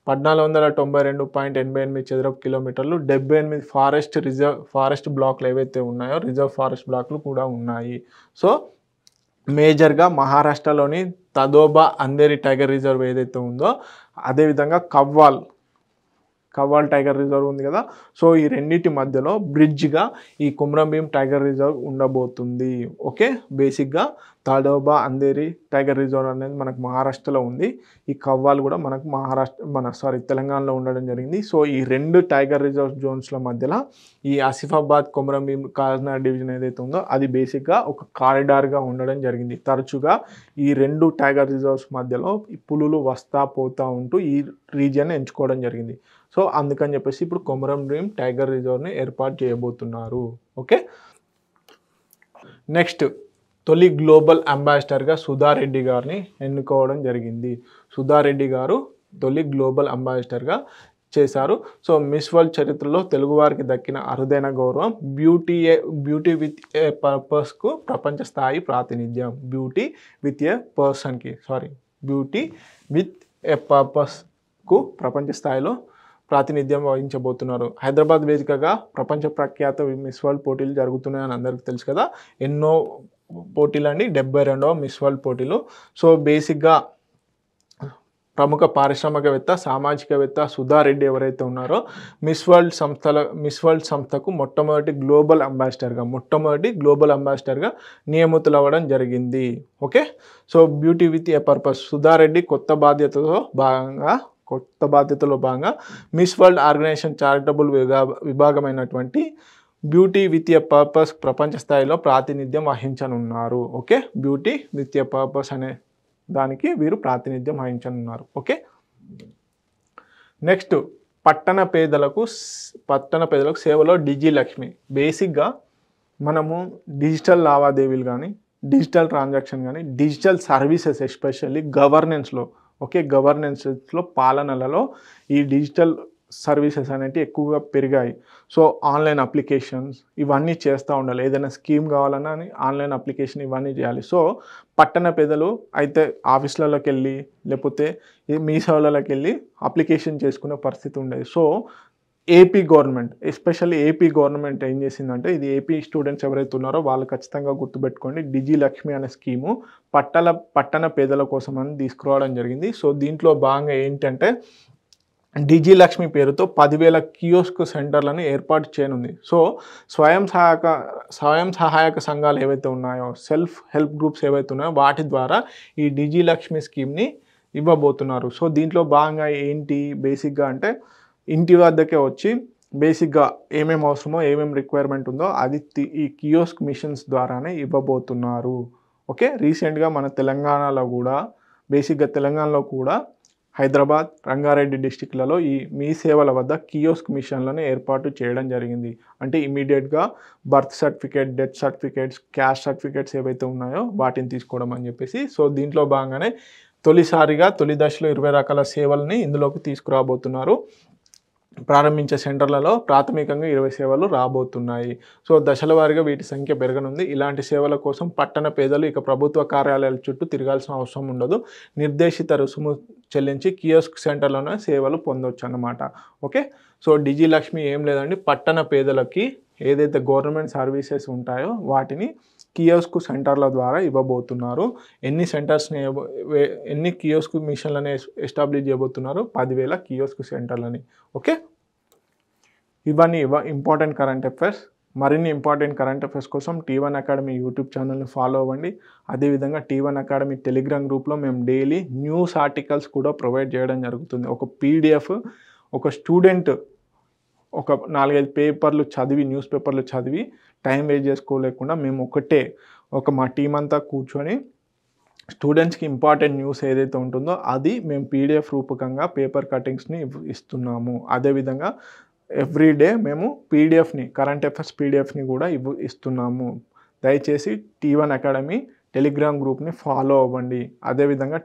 1492.88 చదరపు కిలోమీటర్లు, 78 ఫారెస్ట్ బ్లాక్లు ఏవైతే ఉన్నాయో రిజర్వ్ ఫారెస్ట్ బ్లాక్లు కూడా ఉన్నాయి. సో మేజర్గా మహారాష్ట్రలోని తదోబా అంధేరి టైగర్ రిజర్వ్ ఏదైతే ఉందో, అదేవిధంగా కవ్వాల్ టైగర్ రిజర్వ్ ఉంది కదా. సో ఈ రెండింటి మధ్యలో బ్రిడ్జ్గా ఈ కొమరంభీం టైగర్ రిజర్వ్ ఉండబోతుంది. ఓకే, బేసిక్గా తాడోబా అంధేరి టైగర్ రిజర్వ్ అనేది మనకు మహారాష్ట్రలో ఉంది. ఈ కవ్వాలు కూడా మనకు తెలంగాణలో ఉండడం జరిగింది. సో ఈ 2 టైగర్ రిజర్వ్ జోన్స్ల మధ్యలో ఈ ఆసిఫాబాద్ కొమరంభీం కాకినాడ డివిజన్ ఏదైతే ఉందో అది బేసిక్గా ఒక కారిడార్గా ఉండడం జరిగింది. తరచుగా ఈ 2 టైగర్ రిజర్వ్స్ మధ్యలో ఈ పులులు వస్తా పోతా ఉంటూ ఈ రీజియన్ ఎంచుకోవడం జరిగింది. సో అందుకని చెప్పేసి ఇప్పుడు కొమరంభీం టైగర్ రిజర్వ్ని ఏర్పాటు చేయబోతున్నారు. ఓకే, నెక్స్ట్ తొలి గ్లోబల్ అంబాసిడర్గా సుధారెడ్డి గారిని ఎన్నుకోవడం జరిగింది. సుధారెడ్డి గారు తొలి గ్లోబల్ అంబాసిడర్గా చేశారు. సో మిస్ వరల్డ్ చరిత్రలో తెలుగువారికి దక్కిన అరుదైన గౌరవం బ్యూటీ విత్ ఏ పర్పస్కు ప్రపంచ స్థాయి ప్రాతినిధ్యం. బ్యూటీ విత్ ఏ పర్పస్కు ప్రపంచ స్థాయిలో ప్రాతినిధ్యం వహించబోతున్నారు. హైదరాబాద్ వేదికగా ప్రపంచ ప్రఖ్యాత మిస్ వరల్డ్ పోటీలు జరుగుతున్నాయని అందరికీ తెలుసు కదా. ఎన్నో పోటీలు అండి, 72వ మిస్ వరల్డ్ పోటీలు. సో బేసిక్గా ప్రముఖ పారిశ్రామికవేత్త, సామాజికవేత్త సుధారెడ్డి ఎవరైతే ఉన్నారో మిస్ వరల్డ్ సంస్థకు మొట్టమొదటి గ్లోబల్ అంబాసిడర్గా నియమితులవ్వడం జరిగింది. Okay, so beauty with a purpose Sudha Reddy కొత్త బాధ్యతలో భాగంగా miss world organisation charitable విభాగమైనటువంటి beauty with a purpose ప్రపంచ స్థాయిలో ప్రాతినిధ్యం వహించనున్నారు. Okay, beauty with a purpose అనే దానికి వీరు ప్రాతినిధ్యం వహించనున్నారు. ఓకే, నెక్స్ట్ పట్టణ పేదలకు సేవలో డిజిలక్ష్మి. బేసిక్గా మనము డిజిటల్ లావాదేవీలు కానీ, డిజిటల్ ట్రాన్సాక్షన్ కానీ, డిజిటల్ సర్వీసెస్ ఎస్పెషల్లీ గవర్నెన్స్లో పాలనలలో ఈ డిజిటల్ సర్వీసెస్ అనేవి ఎక్కువగా పెరిగాయి. సో ఆన్లైన్ అప్లికేషన్స్ ఇవన్నీ చేస్తూ ఉండాలి. ఏదైనా స్కీమ్ కావాలన్నా ఆన్లైన్ అప్లికేషన్ ఇవన్నీ చేయాలి. సో పట్టణ పేదలు అయితే ఆఫీసులలోకి వెళ్ళి లేకపోతే మీ సేవలలోకి వెళ్ళి అప్లికేషన్ చేసుకునే పరిస్థితి ఉండేది. సో ఏపీ గవర్నమెంట్ ఏం చేసిందంటే, ఇది ఏపీ స్టూడెంట్స్ ఎవరైతే ఉన్నారో వాళ్ళు ఖచ్చితంగా గుర్తుపెట్టుకోండి, డిజిలక్ష్మి అనే స్కీము పట్టణ పేదల కోసం అని తీసుకురావడం జరిగింది. సో దీంట్లో భాగంగా ఏంటంటే డిజిలక్ష్మి పేరుతో 10,000 కియోస్క్ సెంటర్లను ఏర్పాటు చేయనుంది. సో స్వయం సహాయక సంఘాలు ఏవైతే ఉన్నాయో, సెల్ఫ్ హెల్ప్ గ్రూప్స్ ఏవైతే ఉన్నాయో వాటి ద్వారా ఈ డిజిలక్ష్మి స్కీమ్ని ఇవ్వబోతున్నారు. సో దీంట్లో భాగంగా ఏంటి బేసిక్గా అంటే ఇంటి వద్దకే వచ్చి బేసిక్గా ఏమేమి అవసరమో ఏమేమి రిక్వైర్మెంట్ ఉందో అది ఈ కియోస్క్ మిషన్స్ ద్వారానే ఇవ్వబోతున్నారు. ఓకే, రీసెంట్గా మన తెలంగాణలో కూడా హైదరాబాద్, రంగారెడ్డి డిస్టిక్లలో ఈ మీ సేవల వద్ద కియోస్క్ మిషన్లను ఏర్పాటు చేయడం జరిగింది. అంటే ఇమీడియట్గా birth certificate, death certificates, caste certificates ఏవైతే ఉన్నాయో వాటిని తీసుకోవడం అని చెప్పేసి. సో దీంట్లో భాగంగానే తొలి దశలో 20 రకాల సేవల్ని ఇందులోకి తీసుకురాబోతున్నారు. ప్రారంభించే సెంటర్లలో ప్రాథమికంగా 20 సేవలు రాబోతున్నాయి. సో దశల వారీగా వీటి సంఖ్య పెరగనుంది. ఇలాంటి సేవల కోసం పట్టణ పేదలు ఇక ప్రభుత్వ కార్యాలయాల చుట్టూ తిరగాల్సిన అవసరం ఉండదు. నిర్దేశిత రుసుము చెల్లించి కియోస్క్ సెంటర్లోనే సేవలు పొందవచ్చు అన్నమాట. ఓకే, సో డిజిలక్ష్మి ఏం లేదండి, పట్టణ పేదలకి ఏదైతే గవర్నమెంట్ సర్వీసెస్ ఉంటాయో వాటిని కియోస్క్ సెంటర్ల ద్వారా ఇవ్వబోతున్నారు. ఎన్ని కియోస్క్ మిషన్లని ఎస్టాబ్లిష్ చేయబోతున్నారు? 10,000 కియోస్క్ సెంటర్లని. ఓకే, ఇవన్నీ ఇంపార్టెంట్ కరెంట్ అఫైర్స్. మరిన్ని ఇంపార్టెంట్ కరెంట్ అఫైర్స్ కోసం T1 అకాడమీ యూట్యూబ్ ఛానల్ని ఫాలో అవ్వండి. అదేవిధంగా T1 అకాడమీ టెలిగ్రామ్ గ్రూప్లో మేము డైలీ న్యూస్ ఆర్టికల్స్ కూడా ప్రొవైడ్ చేయడం జరుగుతుంది. ఒక PDF ఒక స్టూడెంట్ ఒక 4-5 పేపర్లు చదివి, న్యూస్ పేపర్లు చదివి టైం వేస్ట్ చేసుకోలేకుండా మేము మా టీం అంతా కూర్చొని స్టూడెంట్స్కి ఇంపార్టెంట్ న్యూస్ ఏదైతే ఉంటుందో అది మేము PDF రూపకంగా పేపర్ కటింగ్స్ని ఇస్తున్నాము. అదేవిధంగా ఎవ్రీడే మేము కరెంట్ అఫైర్స్ PDFని కూడా ఇస్తున్నాము. దయచేసి T1 అకాడమీ టెలిగ్రామ్ గ్రూప్ని ఫాలో అవ్వండి. అదేవిధంగా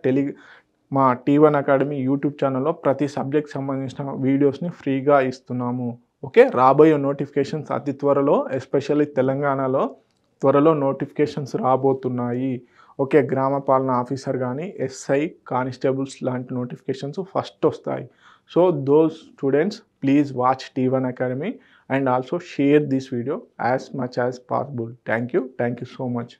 మా T1 అకాడమీ యూట్యూబ్ ఛానల్లో ప్రతి సబ్జెక్ట్ సంబంధించిన వీడియోస్ని ఫ్రీగా ఇస్తున్నాము. ఓకే, రాబోయే నోటిఫికేషన్స్ అతి త్వరలో, ఎస్పెషల్లీ తెలంగాణలో త్వరలో నోటిఫికేషన్స్ రాబోతున్నాయి. ఓకే, గ్రామ పాలన ఆఫీసర్ కానీ, SI, కానిస్టేబుల్స్ లాంటి నోటిఫికేషన్స్ ఫస్ట్ వస్తాయి. So those students please watch T1 academy and also share this video as much as possible. Thank you so much.